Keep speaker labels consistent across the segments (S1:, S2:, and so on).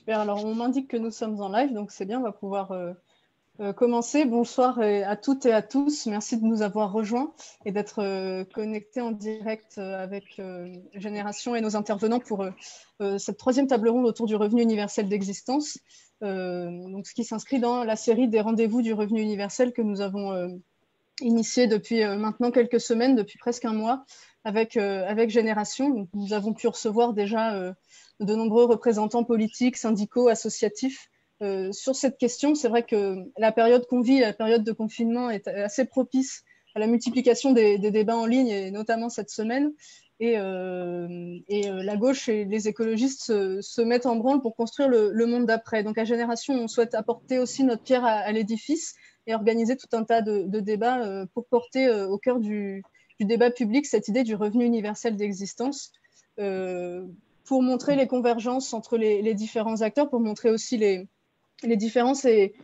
S1: Super, alors on m'indique que nous sommes en live, donc c'est bien, on va pouvoir commencer. Bonsoir à toutes et à tous, merci de nous avoir rejoints et d'être connectés en direct avec Génération et nos intervenants pour cette troisième table ronde autour du revenu universel d'existence, donc ce qui s'inscrit dans la série des rendez-vous du revenu universel que nous avons initié depuis maintenant quelques semaines, depuis presque un mois, avec Génération. Donc, nous avons pu recevoir déjà de nombreux représentants politiques, syndicaux, associatifs sur cette question. C'est vrai que la période qu'on vit, la période de confinement, est assez propice à la multiplication des débats en ligne, et notamment cette semaine. Et la gauche et les écologistes se mettent en branle pour construire le monde d'après. Donc à Génération, on souhaite apporter aussi notre pierre à l'édifice et organiser tout un tas de débats pour porter au cœur du débat public cette idée du revenu universel d'existence, pour montrer les convergences entre les différents acteurs, pour montrer aussi les différences et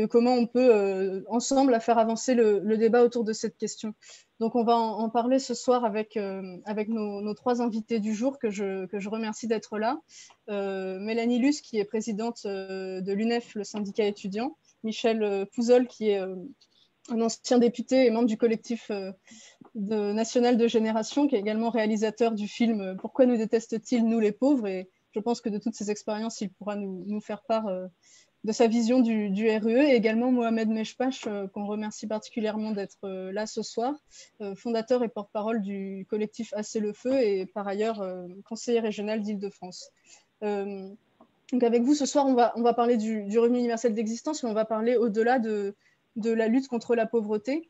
S1: comment on peut ensemble faire avancer le débat autour de cette question. Donc on va en parler ce soir avec nos trois invités du jour que je remercie d'être là. Mélanie Luce, qui est présidente de l'UNEF, le syndicat étudiant. Michel Pouzol, qui est un ancien député et membre du collectif national de Génération, qui est également réalisateur du film « Pourquoi nous détestent-ils, nous les pauvres ?» Et je pense que de toutes ces expériences, il pourra nous faire part de sa vision du RUE, et également Mohamed Meshpash, qu'on remercie particulièrement d'être là ce soir, fondateur et porte-parole du collectif Assez le Feu et par ailleurs conseiller régional d'Île-de-France. Donc avec vous ce soir, on va parler du revenu universel d'existence, mais on va parler au-delà de la lutte contre la pauvreté,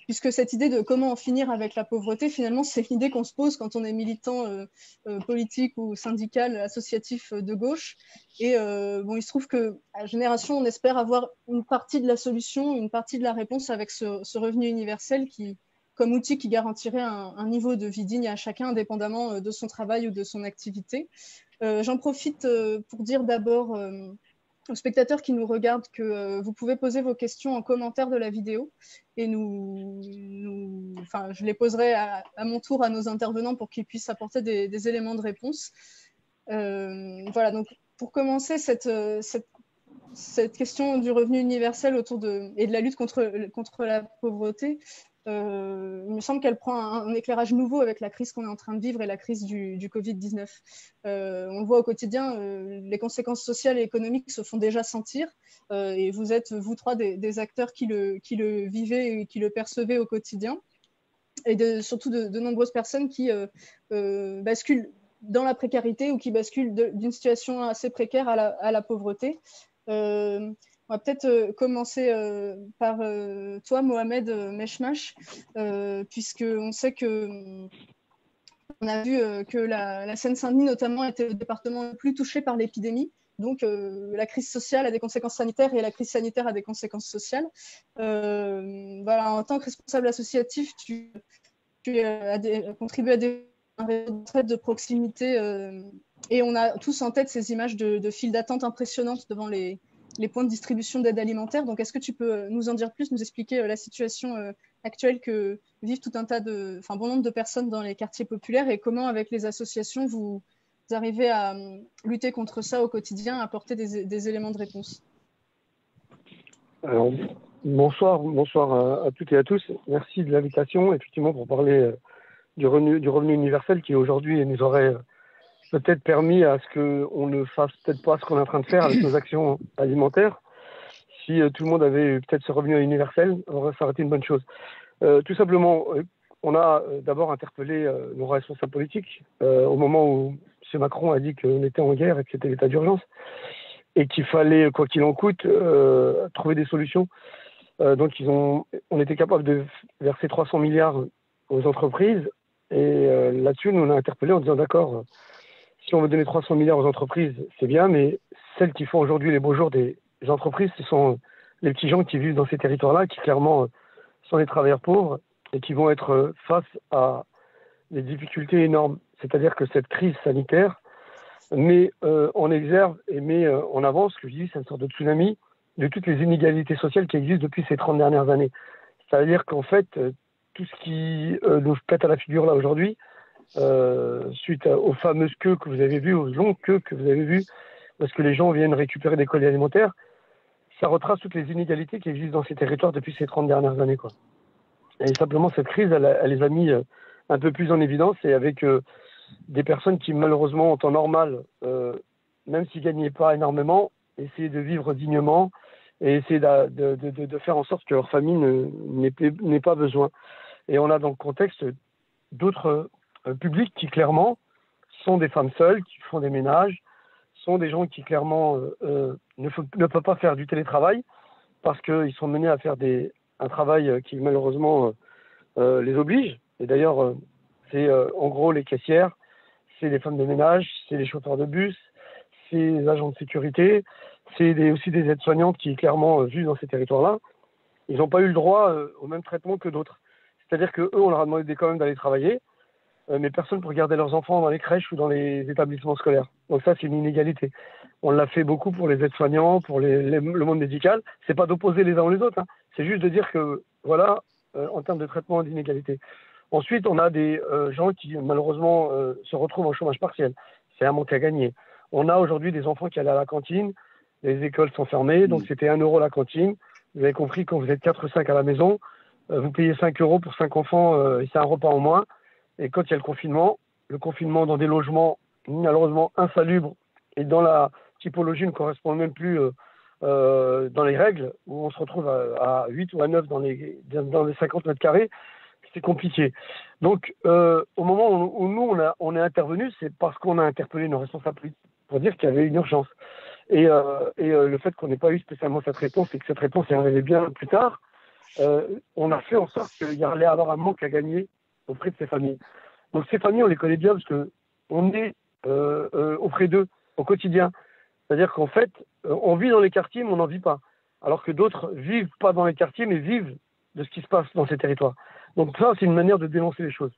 S1: puisque cette idée de comment en finir avec la pauvreté, finalement, c'est une idée qu'on se pose quand on est militant politique ou syndical, associatif de gauche. Et il se trouve qu'à Génération, on espère avoir une partie de la solution, une partie de la réponse avec ce revenu universel comme outil qui garantirait un niveau de vie digne à chacun, indépendamment de son travail ou de son activité. J'en profite pour dire d'abord aux spectateurs qui nous regardent que vous pouvez poser vos questions en commentaire de la vidéo, et je les poserai à mon tour à nos intervenants pour qu'ils puissent apporter des éléments de réponse. Voilà, donc pour commencer cette question du revenu universel et de la lutte contre la pauvreté, il me semble qu'elle prend un éclairage nouveau avec la crise qu'on est en train de vivre et la crise du Covid-19. On le voit au quotidien, les conséquences sociales et économiques se font déjà sentir, et vous êtes, vous trois, des acteurs qui le vivez et qui le percevez au quotidien, et surtout de nombreuses personnes qui basculent dans la précarité ou qui basculent d'une situation assez précaire à la pauvreté. On va peut-être commencer par toi, Mohamed Meshmash, puisqu'on sait qu'on a vu que la Seine-Saint-Denis, notamment, était le département le plus touché par l'épidémie. Donc, la crise sociale a des conséquences sanitaires et la crise sanitaire a des conséquences sociales. Voilà, en tant que responsable associatif, tu as contribué à des retraites de proximité, et on a tous en tête ces images de files d'attente impressionnantes devant les points de distribution d'aide alimentaire. Donc, est-ce que tu peux nous en dire plus, nous expliquer la situation actuelle que vivent bon nombre de personnes dans les quartiers populaires, et comment, avec les associations, vous arrivez à lutter contre ça au quotidien, à apporter des éléments de réponse?
S2: Alors, bonsoir à toutes et à tous. Merci de l'invitation, effectivement, pour parler du revenu universel qui aujourd'hui nous aurait peut-être permis à ce qu'on ne fasse peut-être pas ce qu'on est en train de faire avec nos actions alimentaires. Si tout le monde avait peut-être ce revenu universel, alors ça aurait été une bonne chose. Tout simplement, on a d'abord interpellé nos responsables politiques au moment où M. Macron a dit qu'on était en guerre et que c'était l'état d'urgence et qu'il fallait, quoi qu'il en coûte, trouver des solutions. Donc on était capable de verser 300 milliards aux entreprises, et là-dessus, nous on a interpellé en disant d'accord, si on veut donner 300 milliards aux entreprises, c'est bien, mais celles qui font aujourd'hui les beaux jours des entreprises, ce sont les petits gens qui vivent dans ces territoires-là, qui clairement sont des travailleurs pauvres et qui vont être face à des difficultés énormes. C'est-à-dire que cette crise sanitaire met en exergue et met en avant, ce que je dis, c'est une sorte de tsunami de toutes les inégalités sociales qui existent depuis ces 30 dernières années. C'est-à-dire qu'en fait, tout ce qui nous pète à la figure là aujourd'hui, suite aux fameuses queues que vous avez vues, aux longues queues que vous avez vues, parce que les gens viennent récupérer des colis alimentaires, ça retrace toutes les inégalités qui existent dans ces territoires depuis ces 30 dernières années, quoi. Et simplement, cette crise, elle les a mis un peu plus en évidence, et avec des personnes qui, malheureusement, en temps normal, même s'ils ne gagnaient pas énormément, essayaient de vivre dignement et essayer de faire en sorte que leur famille n'ait pas besoin. Et on a dans le contexte d'autres publics qui, clairement, sont des femmes seules, qui font des ménages, sont des gens qui, clairement, ne peuvent pas faire du télétravail parce qu'ils sont menés à faire un travail qui, malheureusement, les oblige. Et d'ailleurs, c'est en gros les caissières, c'est les femmes de ménage, c'est les chauffeurs de bus, c'est les agents de sécurité, c'est aussi des aides-soignantes qui, clairement, vivent dans ces territoires-là. Ils n'ont pas eu le droit au même traitement que d'autres. C'est-à-dire qu'eux, on leur a demandé quand même d'aller travailler, mais personne pour garder leurs enfants dans les crèches ou dans les établissements scolaires. Donc ça, c'est une inégalité. On l'a fait beaucoup pour les aides-soignants, pour le monde médical. C'est pas d'opposer les uns aux les autres, hein. C'est juste de dire que, voilà, en termes de traitement d'inégalité. Ensuite, on a des gens qui, malheureusement, se retrouvent en chômage partiel. C'est un manque à gagner. On a aujourd'hui des enfants qui allaient à la cantine, les écoles sont fermées, donc c'était 1 euro la cantine. Vous avez compris, quand vous êtes 4 ou 5 à la maison, vous payez 5 euros pour 5 enfants, et c'est un repas en moins. Et quand il y a le confinement dans des logements malheureusement insalubres et dans la typologie ne correspond même plus dans les règles, où on se retrouve à 8 ou à 9 dans les 50 mètres carrés, c'est compliqué. Donc, au moment où nous, on est intervenu, c'est parce qu'on a interpellé nos responsables pour dire qu'il y avait une urgence. Et le fait qu'on n'ait pas eu spécialement cette réponse, et que cette réponse est arrivée bien plus tard, on a fait en sorte qu'il y allait avoir un manque à gagner auprès de ces familles. Donc ces familles, on les connaît bien parce qu'on est auprès d'eux au quotidien. C'est-à-dire qu'en fait, on vit dans les quartiers, mais on n'en vit pas. Alors que d'autres vivent pas dans les quartiers, mais vivent de ce qui se passe dans ces territoires. Donc ça, c'est une manière de dénoncer les choses.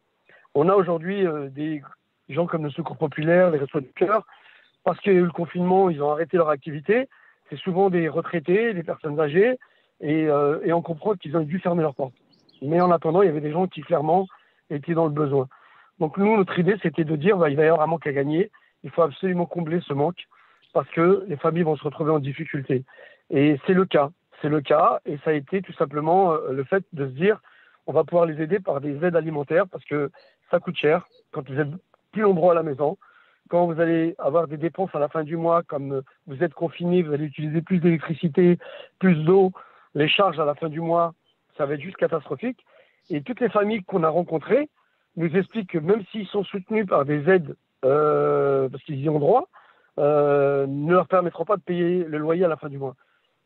S2: On a aujourd'hui des gens comme le Secours Populaire, les Restos du Cœur, parce qu'il y a eu le confinement, ils ont arrêté leur activité. C'est souvent des retraités, des personnes âgées, et on comprend qu'ils ont dû fermer leurs portes. Mais en attendant, il y avait des gens qui, clairement, étaient dans le besoin. Donc nous, notre idée, c'était de dire il va y avoir un manque à gagner. Il faut absolument combler ce manque parce que les familles vont se retrouver en difficulté. Et c'est le cas. C'est le cas. Et ça a été tout simplement le fait de se dire on va pouvoir les aider par des aides alimentaires parce que ça coûte cher quand vous êtes plus nombreux à la maison. Quand vous allez avoir des dépenses à la fin du mois, comme vous êtes confiné, vous allez utiliser plus d'électricité, plus d'eau, les charges à la fin du mois, ça va être juste catastrophique. Et toutes les familles qu'on a rencontrées nous expliquent que même s'ils sont soutenus par des aides, parce qu'ils y ont droit, ne leur permettront pas de payer le loyer à la fin du mois.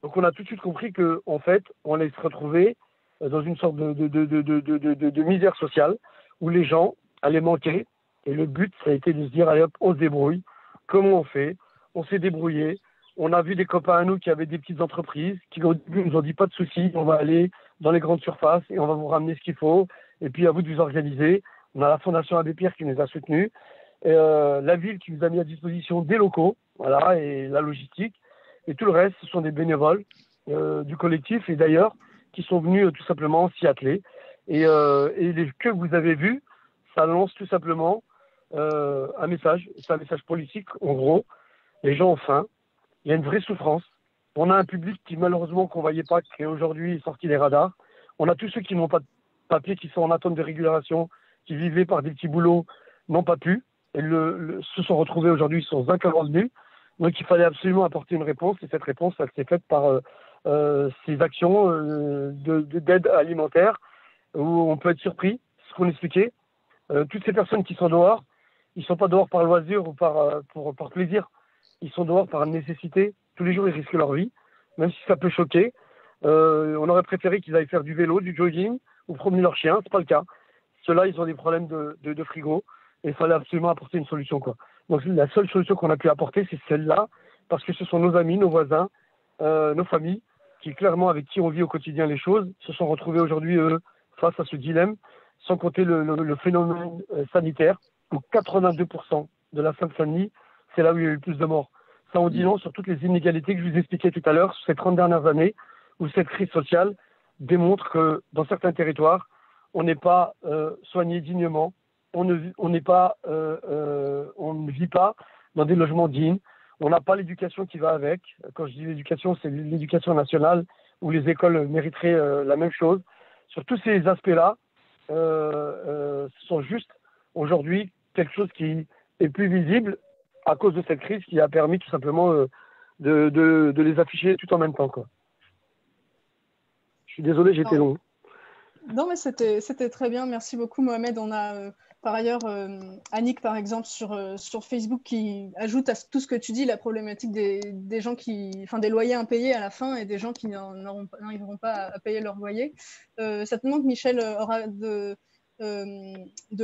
S2: Donc on a tout de suite compris qu'en fait, on allait se retrouver dans une sorte de misère sociale où les gens allaient manquer. Et le but, ça a été de se dire, allez hop, on se débrouille. Comment on fait? On s'est débrouillé. On a vu des copains à nous qui avaient des petites entreprises, qui au début nous ont dit pas de soucis, on va aller dans les grandes surfaces et on va vous ramener ce qu'il faut. Et puis à vous de vous organiser. On a la Fondation Abbé Pierre qui nous a soutenus. La ville qui nous a mis à disposition des locaux, voilà, et la logistique. Et tout le reste, ce sont des bénévoles du collectif et d'ailleurs qui sont venus tout simplement s'y atteler. Et les que vous avez vus, ça lance tout simplement un message. C'est un message politique, en gros. Les gens ont faim. Il y a une vraie souffrance. On a un public qui, malheureusement, qu'on ne voyait pas, qui est aujourd'hui sorti des radars. On a tous ceux qui n'ont pas de papier, qui sont en attente de régulation, qui vivaient par des petits boulots, n'ont pas pu. Et se sont retrouvés aujourd'hui, ils sont vainqueurs revenus. Donc, il fallait absolument apporter une réponse. Et cette réponse, elle s'est faite par ces actions d'aide alimentaire, où on peut être surpris, ce qu'on expliquait. Toutes ces personnes qui sont dehors, ils ne sont pas dehors par loisir ou par plaisir. Ils sont dehors par nécessité. Tous les jours, ils risquent leur vie, même si ça peut choquer. On aurait préféré qu'ils aillent faire du vélo, du jogging ou promener leur chien. Ce n'est pas le cas. Ceux-là, ils ont des problèmes de frigo et il fallait absolument apporter une solution, quoi. Donc la seule solution qu'on a pu apporter, c'est celle-là, parce que ce sont nos amis, nos voisins, nos familles, qui clairement, avec qui on vit au quotidien les choses, se sont retrouvés aujourd'hui, face à ce dilemme, sans compter le phénomène sanitaire, où 82% de la Seine-Saint-Denis, c'est là où il y a eu le plus de morts. Ça en dit long sur toutes les inégalités que je vous expliquais tout à l'heure, sur ces 30 dernières années, où cette crise sociale, démontre que dans certains territoires, on n'est pas soigné dignement, on n'est pas pris en charge dignement, on n'est pas accompagné dignement. Et c'est là où il y a le plus de morts. Ça en dit long sur toutes les inégalités que je vous expliquais tout à l'heure, sur ces 30 dernières années, où cette crise sociale démontre que dans certains territoires, on n'est pas soigné dignement, on n'est pas accompagné dignement. on ne vit pas dans des logements dignes. On n'a pas l'éducation qui va avec. Quand je dis l'éducation, c'est l'éducation nationale où les écoles mériteraient la même chose. Sur tous ces aspects-là, ce sont juste aujourd'hui quelque chose qui est plus visible à cause de cette crise qui a permis tout simplement de les afficher tout en même temps, quoi. Je suis désolé, j'ai été long.
S1: Non, mais c'était très bien. Merci beaucoup, Mohamed. On a par ailleurs Annick, par exemple, sur Facebook, qui ajoute à tout ce que tu dis la problématique des gens des loyers impayés à la fin et des gens qui n'arriveront pas à payer leur loyer. Certainement que Michel aura de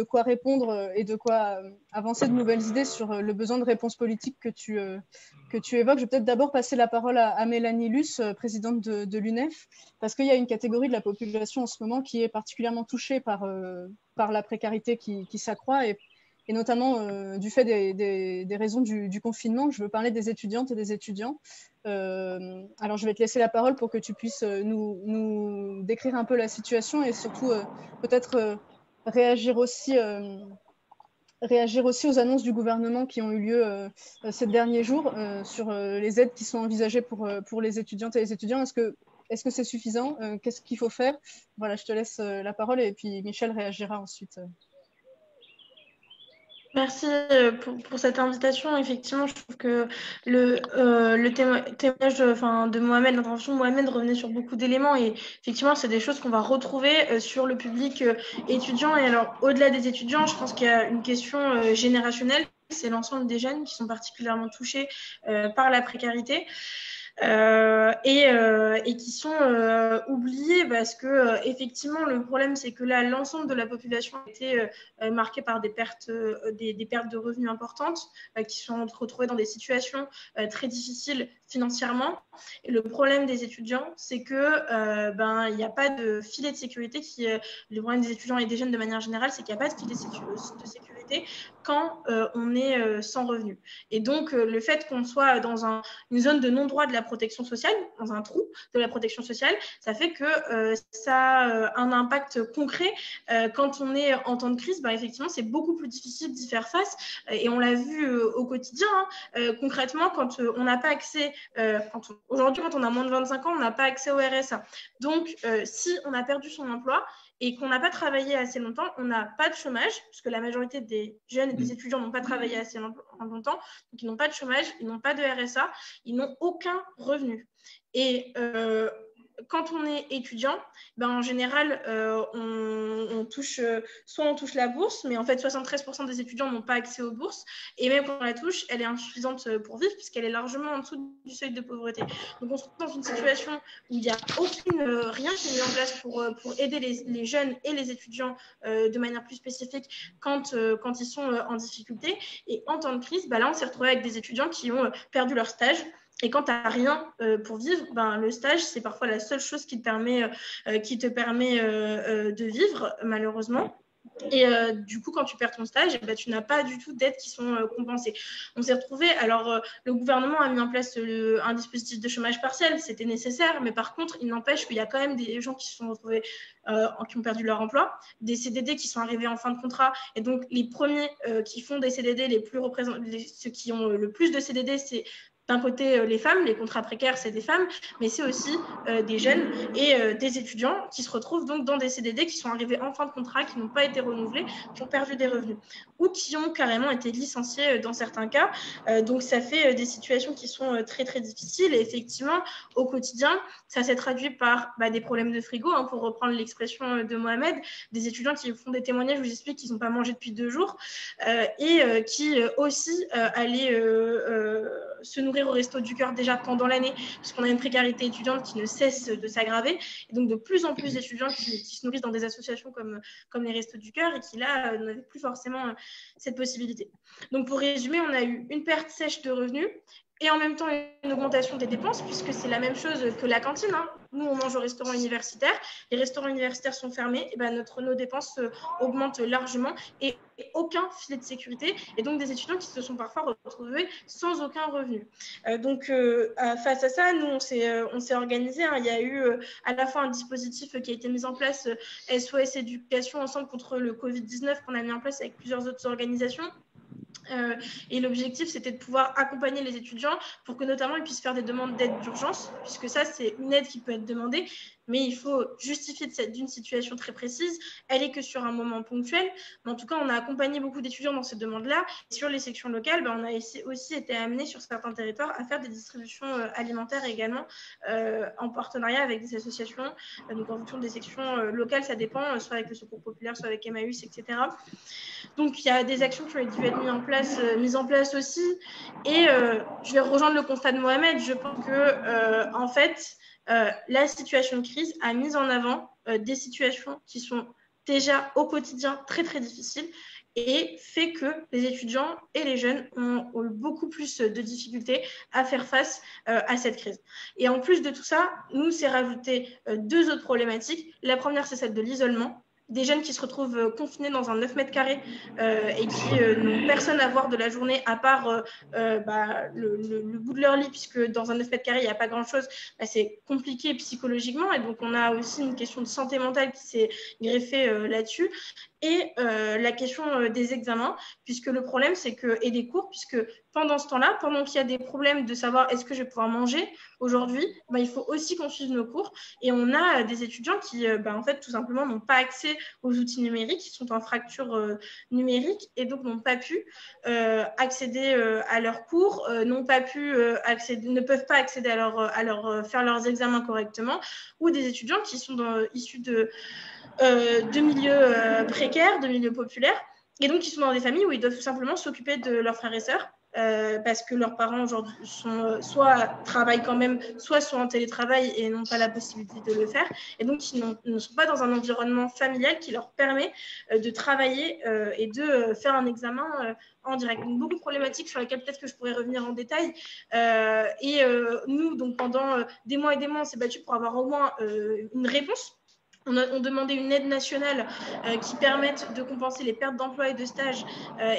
S1: quoi répondre et de quoi avancer de nouvelles idées sur le besoin de réponse politique que tu évoques. Je vais peut-être d'abord passer la parole à Mélanie Luce, présidente de l'UNEF, parce qu'il y a une catégorie de la population en ce moment qui est particulièrement touchée par la précarité qui s'accroît et notamment du fait des raisons du confinement. Je veux parler des étudiantes et des étudiants. Alors, je vais te laisser la parole pour que tu puisses nous décrire un peu la situation et surtout peut-être réagir aussi aux annonces du gouvernement qui ont eu lieu ces derniers jours sur les aides qui sont envisagées pour les étudiantes et les étudiants. Est-ce que c'est suffisant? Qu'est-ce qu'il faut faire? Voilà, je te laisse la parole et puis Michel réagira ensuite.
S3: Merci pour cette invitation. Effectivement, je trouve que le témoignage de Mohamed, l'intervention de Mohamed revenait sur beaucoup d'éléments et effectivement, c'est des choses qu'on va retrouver sur le public étudiant. Et alors, au-delà des étudiants, je pense qu'il y a une question générationnelle. C'est l'ensemble des jeunes qui sont particulièrement touchés par la précarité. Et qui sont oubliés parce que effectivement le problème c'est que là l'ensemble de la population a été marquée par des pertes de revenus importantes qui sont retrouvés dans des situations très difficiles financièrement. Et le problème des étudiants c'est que il n'y a pas de filet de sécurité le problème des étudiants et des jeunes de manière générale c'est qu'il n'y a pas de filet de sécurité quand on est sans revenus. Et donc le fait qu'on soit dans une zone de non-droit de la protection sociale, dans un trou de la protection sociale, ça fait que ça a un impact concret quand on est en temps de crise. Effectivement, c'est beaucoup plus difficile d'y faire face et on l'a vu au quotidien. Concrètement, quand on n'a pas accès, aujourd'hui, quand on a moins de 25 ans, on n'a pas accès au RSA. Donc, si on a perdu son emploi, et qu'on n'a pas travaillé assez longtemps, on n'a pas de chômage, puisque la majorité des jeunes et des étudiants n'ont pas travaillé assez longtemps, donc ils n'ont pas de chômage, ils n'ont pas de RSA, ils n'ont aucun revenu. Et quand on est étudiant, en général, on touche, soit on touche la bourse, mais en fait, 73% des étudiants n'ont pas accès aux bourses. Et même quand on la touche, elle est insuffisante pour vivre, puisqu'elle est largement en dessous du seuil de pauvreté. Donc, on se retrouve dans une situation où il n'y a rien qui est mis en place pour aider les jeunes et les étudiants de manière plus spécifique quand ils sont en difficulté. Et en temps de crise, là, on s'est retrouvé avec des étudiants qui ont perdu leur stage. Et quand tu n'as rien pour vivre, le stage, c'est parfois la seule chose qui te permet de vivre, malheureusement. Et du coup, quand tu perds ton stage, tu n'as pas du tout d'aides qui sont compensées. On s'est retrouvé. Alors, le gouvernement a mis en place un dispositif de chômage partiel. C'était nécessaire, mais par contre, il n'empêche qu'il y a quand même des gens qui se sont retrouvés, qui ont perdu leur emploi, des CDD qui sont arrivés en fin de contrat. Et donc, les premiers qui font des CDD, ceux qui ont le plus de CDD, c'est d'un côté les femmes, les contrats précaires, c'est des femmes, mais c'est aussi des jeunes et des étudiants qui se retrouvent donc dans des CDD qui sont arrivés en fin de contrat, qui n'ont pas été renouvelés, qui ont perdu des revenus ou qui ont carrément été licenciés dans certains cas. Donc, ça fait des situations qui sont très, très difficiles. Et effectivement, au quotidien, ça s'est traduit par des problèmes de frigo, pour reprendre l'expression de Mohamed, des étudiants qui font des témoignages où ils expliquent qu'ils n'ont pas mangé depuis 2 jours et qui aussi allaient se nourrir au Resto du Cœur déjà pendant l'année, puisqu'on a une précarité étudiante qui ne cesse de s'aggraver. Et donc, de plus en plus d'étudiants qui se nourrissent dans des associations comme les Restos du Cœur et qui, là, n'avaient plus forcément cette possibilité. Donc, pour résumer, on a eu une perte sèche de revenus et en même temps une augmentation des dépenses, puisque c'est la même chose que la cantine. nous, on mange au restaurant universitaire, les restaurants universitaires sont fermés, et ben nos dépenses augmentent largement et aucun filet de sécurité, et donc des étudiants qui se sont parfois retrouvés sans aucun revenu. Face à ça, nous, on s'est organisé. Il y a eu à la fois un dispositif qui a été mis en place, SOS Éducation Ensemble contre le Covid-19, qu'on a mis en place avec plusieurs autres organisations. Et l'objectif, c'était de pouvoir accompagner les étudiants pour que notamment ils puissent faire des demandes d'aide d'urgence, puisque ça, c'est une aide qui peut être demandée, mais il faut justifier d'une situation très précise. Elle est que sur un moment ponctuel. Mais en tout cas, on a accompagné beaucoup d'étudiants dans ces demandes-là. Sur les sections locales, on a aussi été amené sur certains territoires à faire des distributions alimentaires également en partenariat avec des associations. Donc en fonction des sections locales, ça dépend, soit avec le Secours populaire, soit avec Emmaüs, etc. Donc, il y a des actions qui ont dû être mises en place aussi. Et je vais rejoindre le constat de Mohamed. Je pense que, en fait, la situation de crise a mis en avant des situations qui sont déjà au quotidien très, très difficiles et fait que les étudiants et les jeunes ont beaucoup plus de difficultés à faire face à cette crise. Et en plus de tout ça, nous, c'est rajouté deux autres problématiques. La première, c'est celle de l'isolement. Des jeunes qui se retrouvent confinés dans un 9 mètres carrés et qui n'ont personne à voir de la journée à part le bout de leur lit, puisque dans un 9 mètres carrés, il n'y a pas grand-chose. C'est compliqué psychologiquement. Et donc, on a aussi une question de santé mentale qui s'est greffée là-dessus. Et la question des examens, puisque le problème, c'est que, et des cours, puisque pendant ce temps-là, pendant qu'il y a des problèmes de savoir est-ce que je vais pouvoir manger aujourd'hui, il faut aussi qu'on suive nos cours. Et on a des étudiants qui, en fait, tout simplement, n'ont pas accès aux outils numériques, qui sont en fracture numérique et donc n'ont pas pu accéder à leurs cours, n'ont pas pu ne peuvent pas accéder à faire leurs examens correctement, ou des étudiants qui sont issus de milieux précaires, de milieux populaires, et donc qui sont dans des familles où ils doivent tout simplement s'occuper de leurs frères et sœurs, parce que leurs parents aujourd'hui soit travaillent quand même, soit sont en télétravail et n'ont pas la possibilité de le faire, et donc ils ne sont pas dans un environnement familial qui leur permet de travailler et de faire un examen en direct. Donc, beaucoup de problématiques sur lesquelles peut-être que je pourrais revenir en détail. Nous, donc pendant des mois et des mois, on s'est battu pour avoir au moins une réponse. On demandait une aide nationale qui permette de compenser les pertes d'emploi et de stage.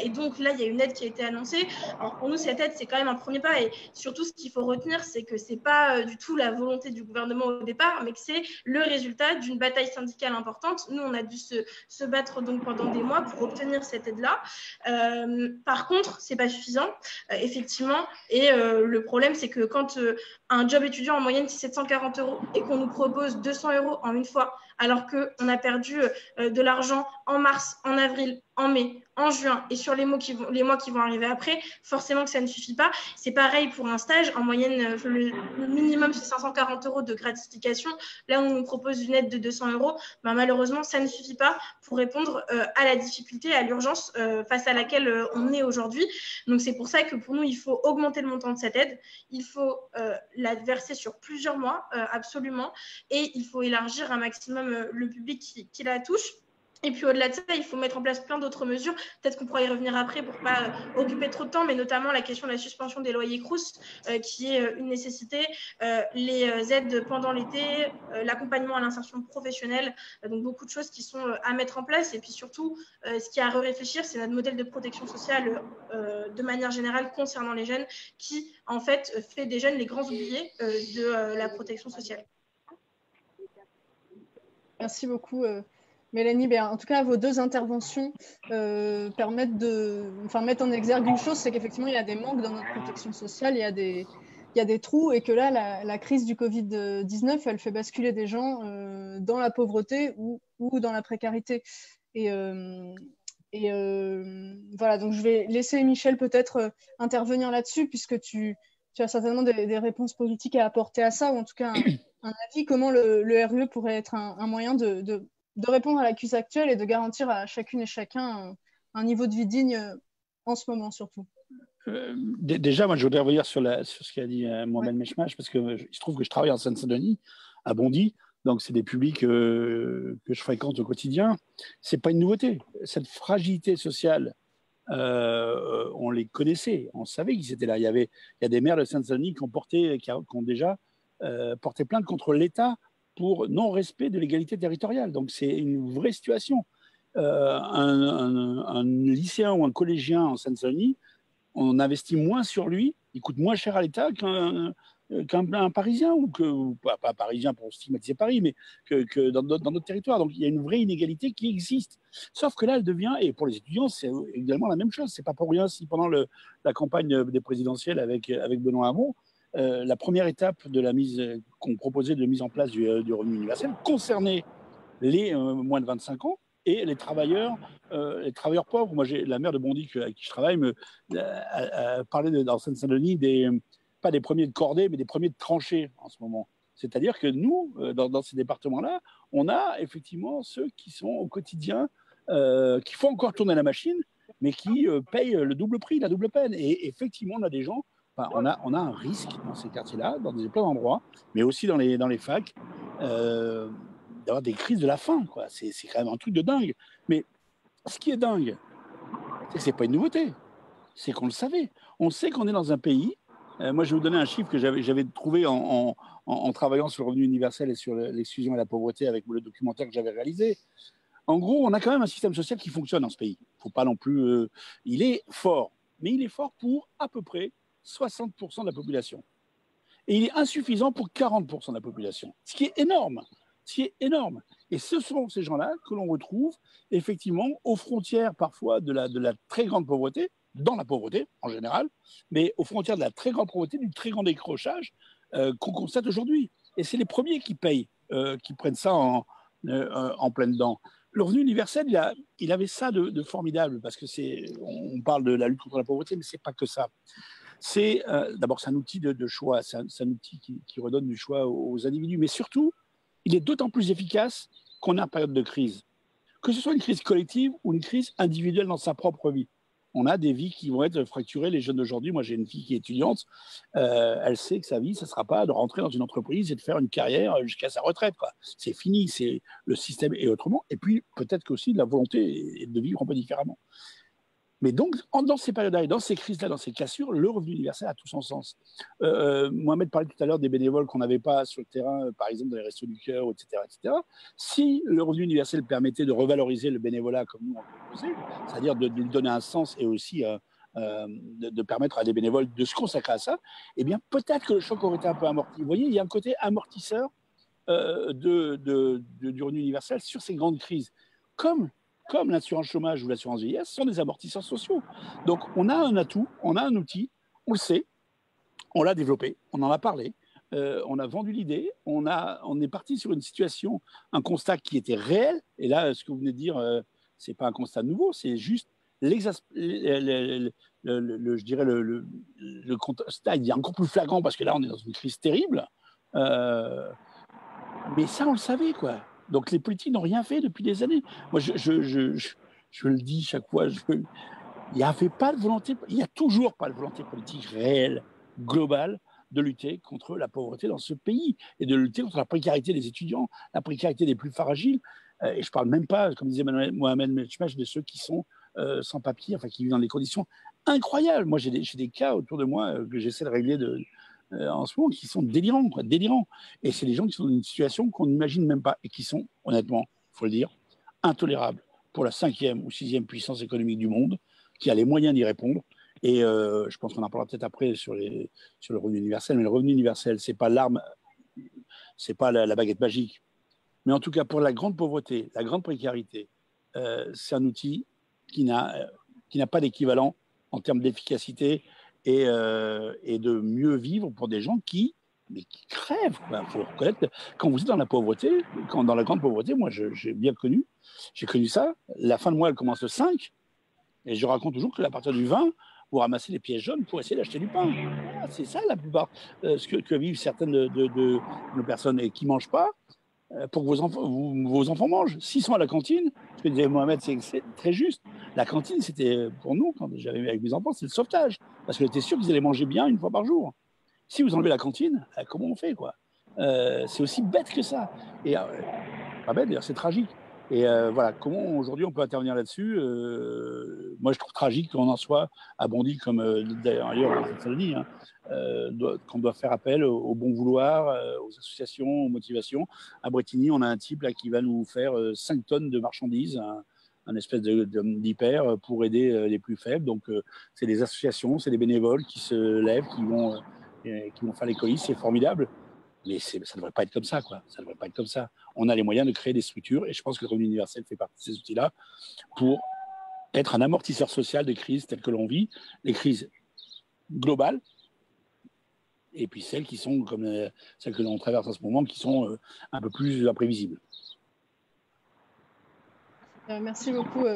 S3: Et donc là, il y a une aide qui a été annoncée. Alors pour nous, cette aide, c'est quand même un premier pas. Et surtout, ce qu'il faut retenir, c'est que ce n'est pas du tout la volonté du gouvernement au départ, mais que c'est le résultat d'une bataille syndicale importante. Nous, on a dû se battre donc pendant des mois pour obtenir cette aide-là. Par contre, ce n'est pas suffisant, effectivement. Et le problème, c'est que quand un job étudiant en moyenne, c'est 740 € et qu'on nous propose 200 € en une fois, alors qu'on a perdu de l'argent en mars, en avril, en mai, en juin et sur les mois qui vont arriver après, forcément que ça ne suffit pas. C'est pareil pour un stage. En moyenne, le minimum, c'est 540 € de gratification. Là, on nous propose une aide de 200 €. Malheureusement, ça ne suffit pas pour répondre à la difficulté, à l'urgence face à laquelle on est aujourd'hui. Donc, c'est pour ça que pour nous, il faut augmenter le montant de cette aide. Il faut la verser sur plusieurs mois, absolument. Et il faut élargir un maximum le public qui la touche. Et puis au-delà de ça, il faut mettre en place plein d'autres mesures. Peut-être qu'on pourra y revenir après pour ne pas occuper trop de temps, mais notamment la question de la suspension des loyers Crous, qui est une nécessité, les aides pendant l'été, l'accompagnement à l'insertion professionnelle, donc beaucoup de choses qui sont à mettre en place. Et puis surtout, ce qui est à réfléchir, c'est notre modèle de protection sociale de manière générale concernant les jeunes, qui en fait fait des jeunes les grands oubliés de la protection sociale.
S1: Merci beaucoup. Mélanie, en tout cas, vos deux interventions permettent de mettre en exergue une chose, c'est qu'effectivement, il y a des manques dans notre protection sociale, il y a des trous, et que là, la crise du Covid-19, elle fait basculer des gens dans la pauvreté ou dans la précarité. Et voilà, donc je vais laisser Michel peut-être intervenir là-dessus, puisque tu as certainement des réponses politiques à apporter à ça, ou en tout cas un avis, comment le RUE pourrait être un moyen de répondre à la crise actuelle et de garantir à chacune et chacun un niveau de vie digne en ce moment surtout.
S4: Déjà, moi, je voudrais revenir sur ce qu'a dit Mohamed Mechmach, parce qu'il se trouve que je travaille en Seine-Saint-Denis, à Bondy, donc c'est des publics que je fréquente au quotidien. Ce n'est pas une nouveauté. Cette fragilité sociale, on les connaissait, on savait qu'ils étaient là. Il y a des maires de Seine-Saint-Denis qui ont déjà porté plainte contre l'État pour non-respect de l'égalité territoriale. Donc, c'est une vraie situation. Un lycéen ou un collégien en Seine-Saint-Denis, on investit moins sur lui, il coûte moins cher à l'État qu'un Parisien, ou pas Parisien pour stigmatiser Paris, mais que dans notre territoire. Donc il y a une vraie inégalité qui existe. Sauf que là, elle devient, et pour les étudiants, c'est également la même chose. C'est pas pour rien si pendant la campagne des présidentielles avec Benoît Hamon, la première étape de la mise qu'on proposait de mise en place du revenu universel concernait les moins de 25 ans et les travailleurs pauvres. Moi, j'ai la maire de Bondy avec qui je travaille a parlé dans Seine-Saint-Denis pas des premiers de cordée, mais des premiers de tranchée en ce moment. C'est-à-dire que nous, dans ces départements-là, on a effectivement ceux qui sont au quotidien, qui font encore tourner la machine, mais qui payent le double prix, la double peine. Et effectivement, on a des gens, on a un risque dans ces quartiers-là, dans plein d'endroits, mais aussi dans les facs, d'avoir des crises de la faim, quoi. C'est quand même un truc de dingue. Mais ce qui est dingue, c'est que ce n'est pas une nouveauté. C'est qu'on le savait. On sait qu'on est dans un pays. Moi, je vais vous donner un chiffre que j'avais trouvé en travaillant sur le revenu universel et sur l'exclusion et la pauvreté avec le documentaire que j'avais réalisé. En gros, on a quand même un système social qui fonctionne dans ce pays. Il ne faut pas non plus. Il est fort, mais il est fort pour à peu près 60% de la population. Et il est insuffisant pour 40% de la population. Ce qui est énorme. Et ce sont ces gens-là que l'on retrouve effectivement aux frontières parfois de la très grande pauvreté, dans la pauvreté en général, mais aux frontières de la très grande pauvreté, du très grand décrochage qu'on constate aujourd'hui. Et c'est les premiers qui payent, qui prennent ça en pleine dent. Le revenu universel, il avait ça de formidable, parce que on parle de la lutte contre la pauvreté, mais c'est pas que ça. D'abord, c'est un outil de choix, c'est un outil qui redonne du choix aux individus, mais surtout, il est d'autant plus efficace qu'on est en période de crise. Que ce soit une crise collective ou une crise individuelle dans sa propre vie. On a des vies qui vont être fracturées. Les jeunes d'aujourd'hui, moi j'ai une fille qui est étudiante, elle sait que sa vie, ça ne sera pas de rentrer dans une entreprise et de faire une carrière jusqu'à sa retraite, quoi. C'est fini, le système est autrement. Et puis peut-être qu'aussi la volonté est de vivre un peu différemment. Mais donc, dans ces périodes-là et dans ces crises-là, dans ces cassures, le revenu universel a tout son sens. Mohamed parlait tout à l'heure des bénévoles qu'on n'avait pas sur le terrain, par exemple dans les Restos du Cœur, etc., etc. Si le revenu universel permettait de revaloriser le bénévolat comme nous on proposait, c'est-à-dire de lui donner un sens et aussi de permettre à des bénévoles de se consacrer à ça, eh bien peut-être que le choc aurait été un peu amorti. Vous voyez, il y a un côté amortisseur du revenu universel sur ces grandes crises. Comme l'assurance chômage ou l'assurance vieillesse, sont des amortisseurs sociaux. Donc, on a un atout, on a un outil, on le sait, on l'a développé, on en a parlé, on a vendu l'idée, on est parti sur une situation, un constat qui était réel. Et là, ce que vous venez de dire, c'est pas un constat nouveau, c'est juste je dirais le constat, il est encore plus flagrant parce que là, on est dans une crise terrible. Mais ça, on le savait, quoi. Donc les politiques n'ont rien fait depuis des années. Moi, je le dis chaque fois, il n'y avait pas de volonté, il n'y a toujours pas de volonté politique réelle, globale, de lutter contre la pauvreté dans ce pays et de lutter contre la précarité des étudiants, la précarité des plus fragiles. Et je ne parle même pas, comme disait Mohamed Mechmach, de ceux qui sont sans papier, enfin qui vivent dans des conditions incroyables. Moi, j'ai des cas autour de moi que j'essaie de régler en ce moment qui sont délirants, quoi, délirants. Et c'est des gens qui sont dans une situation qu'on n'imagine même pas et qui sont, honnêtement, il faut le dire, intolérables pour la 5e ou 6e puissance économique du monde, qui a les moyens d'y répondre. Et je pense qu'on en parlera peut-être après sur le revenu universel, mais le revenu universel, c'est pas l'arme, c'est pas la baguette magique. Mais en tout cas, pour la grande pauvreté, la grande précarité, c'est un outil qui n'a pas d'équivalent en termes d'efficacité et de mieux vivre pour des gens qui crèvent. Il faut reconnaître, quand vous êtes dans la pauvreté, dans la grande pauvreté, moi j'ai connu ça, la fin de mois elle commence le 5, et je raconte toujours que à partir du 20, vous ramassez les pièces jaunes pour essayer d'acheter du pain. Voilà, c'est ça la plupart, ce que vivent certaines de nos personnes et qui ne mangent pas, pour que vos enfants mangent. S'ils sont à la cantine, ce que disait Mohamed, c'est très juste. La cantine, c'était pour nous, quand j'avais avec mes enfants, c'est le sauvetage. Parce que j'étais sûr qu'ils allaient manger bien une fois par jour. Si vous enlevez la cantine, comment on fait, quoi? C'est aussi bête que ça. Et pas bête, d'ailleurs, c'est tragique. Et voilà, comment aujourd'hui on peut intervenir là-dessus moi, je trouve tragique qu'on en soit à Bondy, comme d'ailleurs en Seine-Saint-Denis, hein, qu'on doit faire appel au bon vouloir, aux associations, aux motivations. À Bretigny, on a un type là, qui va nous faire 5 tonnes de marchandises, un espèce d'hyper pour aider les plus faibles. Donc, c'est des associations, c'est des bénévoles qui se lèvent, qui vont faire les colis. C'est formidable. Mais ça ne devrait pas être comme ça, quoi. Ça devrait pas être comme ça. On a les moyens de créer des structures, et je pense que le revenu universel fait partie de ces outils-là pour être un amortisseur social des crises telles que l'on vit, les crises globales, et puis celles qui sont comme celles que l'on traverse en ce moment, qui sont un peu plus imprévisibles.
S1: Merci beaucoup,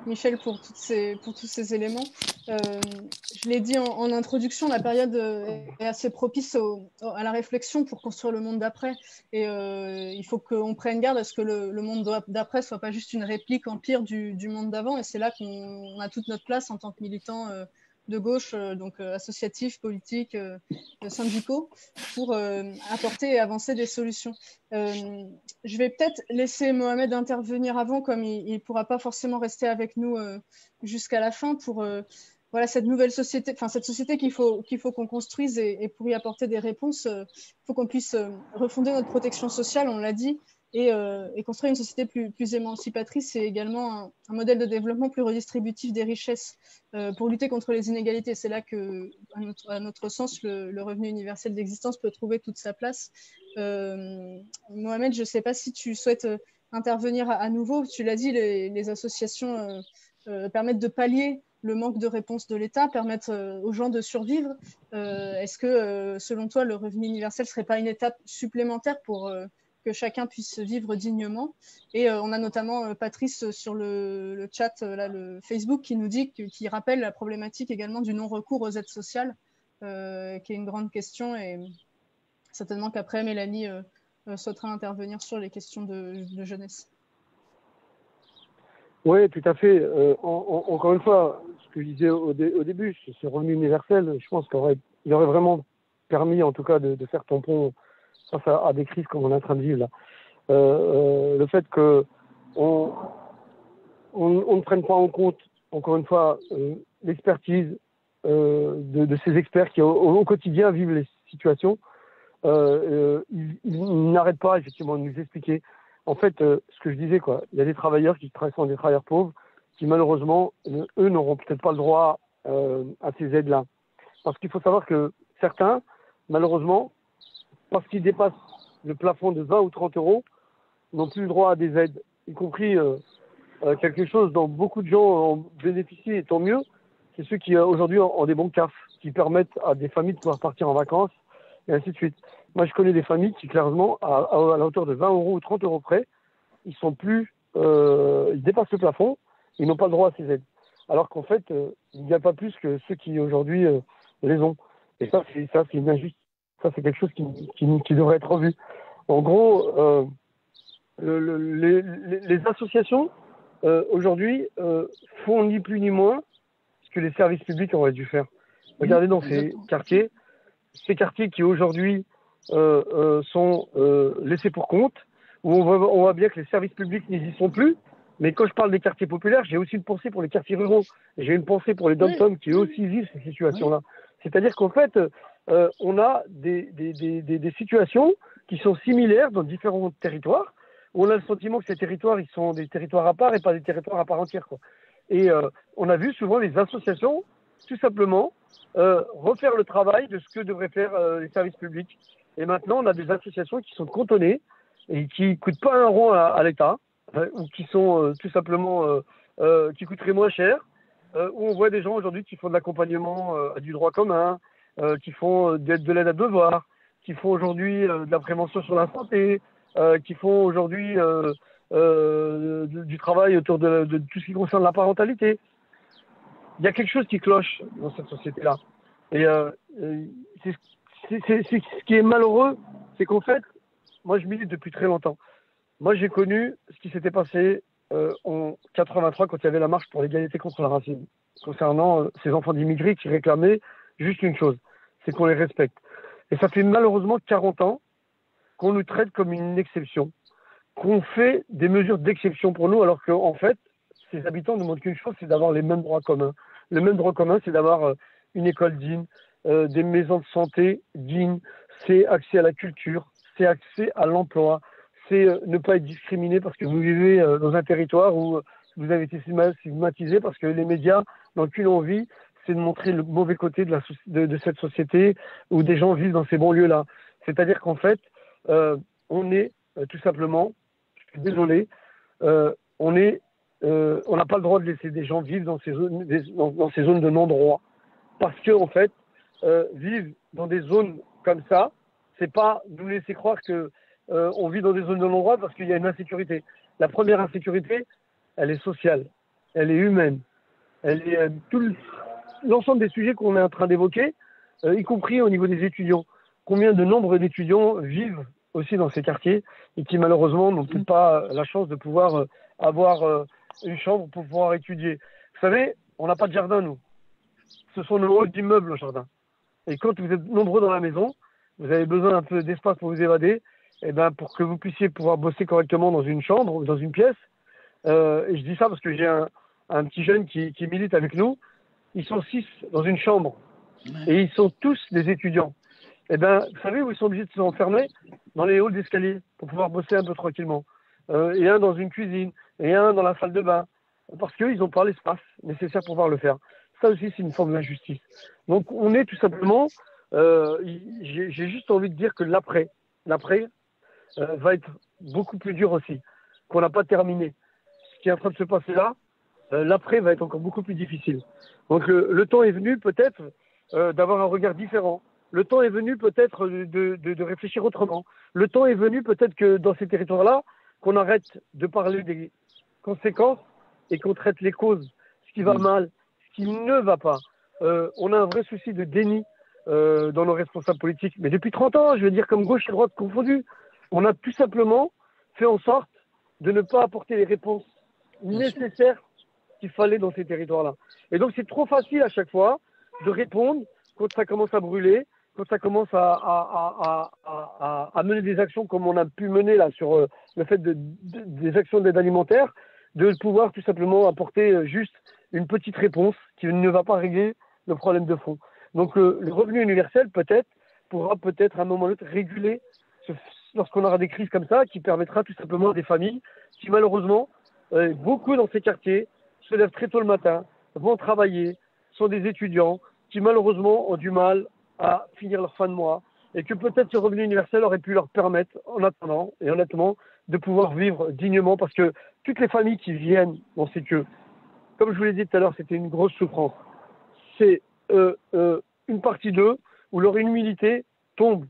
S1: Michel, pour tous ces éléments. Je l'ai dit en introduction, la période est assez propice à la réflexion pour construire le monde d'après. Et il faut qu'on prenne garde à ce que le monde d'après ne soit pas juste une réplique empire du monde d'avant. Et c'est là qu'on a toute notre place en tant que militants de gauche, donc associatifs, politiques, syndicaux, pour apporter et avancer des solutions. Je vais peut-être laisser Mohamed intervenir avant, comme il ne pourra pas forcément rester avec nous jusqu'à la fin pour voilà, cette nouvelle société, enfin cette société qu'il faut qu'on construise et pour y apporter des réponses, il faut qu'on puisse refonder notre protection sociale, on l'a dit, et construire une société plus émancipatrice et également un modèle de développement plus redistributif des richesses pour lutter contre les inégalités. C'est là que, à notre sens, le revenu universel d'existence peut trouver toute sa place. Mohamed, je ne sais pas si tu souhaites intervenir à nouveau. Tu l'as dit, les associations permettent de pallier le manque de réponse de l'État, permettent aux gens de survivre. Est-ce que, selon toi, le revenu universel ne serait pas une étape supplémentaire pour que chacun puisse vivre dignement? Et on a notamment Patrice sur le chat, là, le Facebook, qui nous dit, qui rappelle la problématique également du non-recours aux aides sociales, qui est une grande question. Et certainement qu'après, Mélanie souhaitera intervenir sur les questions de jeunesse.
S2: Oui, tout à fait. Encore une fois, ce que je disais au début, ce revenu universel, je pense qu'il aurait vraiment permis, en tout cas, de faire tampon face à des crises comme on est en train de vivre là. Le fait qu'on ne prenne pas en compte, encore une fois, l'expertise de ces experts qui, au quotidien, vivent les situations, ils n'arrêtent pas, effectivement, de nous expliquer. En fait, ce que je disais, quoi, il y a des travailleurs qui sont des travailleurs pauvres qui, malheureusement, eux, n'auront peut-être pas le droit à ces aides-là. Parce qu'il faut savoir que certains, malheureusement, parce qu'ils dépassent le plafond de 20 ou 30 euros, n'ont plus le droit à des aides, y compris quelque chose dont beaucoup de gens ont bénéficié, et tant mieux, c'est ceux qui, aujourd'hui, ont des bons CAF, qui permettent à des familles de pouvoir partir en vacances, et ainsi de suite. Moi, je connais des familles qui, clairement, à la hauteur de 20 euros ou 30 euros près, ils sont plus, ils dépassent le plafond, ils n'ont pas le droit à ces aides. Alors qu'en fait, il n'y a pas plus que ceux qui, aujourd'hui, les ont. Et ça, c'est une injustice. Ça, c'est quelque chose qui devrait être revu. En gros, les associations, aujourd'hui, font ni plus ni moins ce que les services publics auraient dû faire. Regardez dans ces quartiers qui, aujourd'hui, sont laissés pour compte, où on voit bien que les services publics n'y y sont plus. Mais quand je parle des quartiers populaires, j'ai aussi une pensée pour les quartiers ruraux. J'ai une pensée pour les dom-toms qui eux aussi vivent ces situations-là. C'est-à-dire qu'en fait, on a des situations qui sont similaires dans différents territoires, où on a le sentiment que ces territoires, ils sont des territoires à part et pas des territoires à part entière, quoi. Et on a vu souvent les associations, tout simplement, refaire le travail de ce que devraient faire les services publics. Et maintenant, on a des associations qui sont cantonnées et qui ne coûtent pas un rond à l'État, ou qui sont tout simplement qui coûteraient moins cher, où on voit des gens aujourd'hui qui font de l'accompagnement à du droit commun, qui font de l'aide à devoir, qui font aujourd'hui de la prévention sur la santé, qui font aujourd'hui du travail autour de tout ce qui concerne la parentalité. Il y a quelque chose qui cloche dans cette société-là. Et ce qui est malheureux, c'est qu'en fait, moi je milite depuis très longtemps. Moi j'ai connu ce qui s'était passé en 83 quand il y avait la marche pour l'égalité contre le racisme, concernant ces enfants d'immigrés qui réclamaient juste une chose, c'est qu'on les respecte. Et ça fait malheureusement 40 ans qu'on nous traite comme une exception, qu'on fait des mesures d'exception pour nous, alors qu'en fait, ces habitants ne demandent qu'une chose, c'est d'avoir les mêmes droits communs. Le même droit commun, c'est d'avoir une école digne, des maisons de santé dignes, c'est accès à la culture, c'est accès à l'emploi, c'est ne pas être discriminé parce que vous vivez dans un territoire où vous avez été stigmatisé parce que les médias n'ont qu'une envie, c'est de montrer le mauvais côté de cette société où des gens vivent dans ces banlieues-là. C'est-à-dire qu'en fait, on est tout simplement, je suis désolé, on n'a pas le droit de laisser des gens vivre dans ces zones, dans ces zones de non-droit. Parce que, en fait, vivre dans des zones comme ça, c'est pas nous laisser croire que on vit dans des zones de non-droit parce qu'il y a une insécurité. La première insécurité, elle est sociale, elle est humaine, elle est l'ensemble des sujets qu'on est en train d'évoquer, y compris au niveau des étudiants. Combien de nombre d'étudiants vivent aussi dans ces quartiers et qui malheureusement n'ont peut-être pas la chance de pouvoir avoir une chambre pour pouvoir étudier. Vous savez, on n'a pas de jardin, nous. Ce sont nos halls d'immeubles, le jardin. Et quand vous êtes nombreux dans la maison, vous avez besoin d'un peu d'espace pour vous évader, et ben pour que vous puissiez pouvoir bosser correctement dans une chambre ou dans une pièce. Et je dis ça parce que j'ai un petit jeune qui milite avec nous. Ils sont 6 dans une chambre. Et ils sont tous des étudiants. Et ben, vous savez où ils sont obligés de s'enfermer? Dans les halls d'escalier pour pouvoir bosser un peu tranquillement. Et un dans une cuisine, et un dans la salle de bain. Parce qu'ils n'ont pas l'espace nécessaire pour pouvoir le faire. Ça aussi, c'est une forme d'injustice. Donc, on est tout simplement... j'ai juste envie de dire que l'après va être beaucoup plus dur aussi, qu'on n'a pas terminé. Ce qui est en train de se passer là, l'après va être encore beaucoup plus difficile. Donc, le temps est venu peut-être d'avoir un regard différent. Le temps est venu peut-être de réfléchir autrement. Le temps est venu peut-être que dans ces territoires-là, qu'on arrête de parler des conséquences et qu'on traite les causes, ce qui va mal, ce qui ne va pas. On a un vrai souci de déni dans nos responsables politiques. Mais depuis 30 ans, je veux dire comme gauche et droite confondues, on a tout simplement fait en sorte de ne pas apporter les réponses nécessaires qu'il fallait dans ces territoires-là. Et donc c'est trop facile à chaque fois de répondre quand ça commence à brûler, quand ça commence à mener des actions comme on a pu mener là sur le fait des actions d'aide alimentaire, de pouvoir tout simplement apporter juste une petite réponse qui ne va pas régler le problème de fond. Donc le revenu universel peut-être pourra peut-être à un moment ou l'autre réguler lorsqu'on aura des crises comme ça, qui permettra tout simplement à des familles qui malheureusement, beaucoup dans ces quartiers, se lèvent très tôt le matin, vont travailler, sont des étudiants qui malheureusement ont du mal à finir leur fin de mois et que peut-être ce revenu universel aurait pu leur permettre en attendant et honnêtement de pouvoir vivre dignement parce que toutes les familles qui viennent dans ces queues, comme je vous l'ai dit tout à l'heure, c'était une grosse souffrance. C'est une partie d'eux où leur humilité tombe.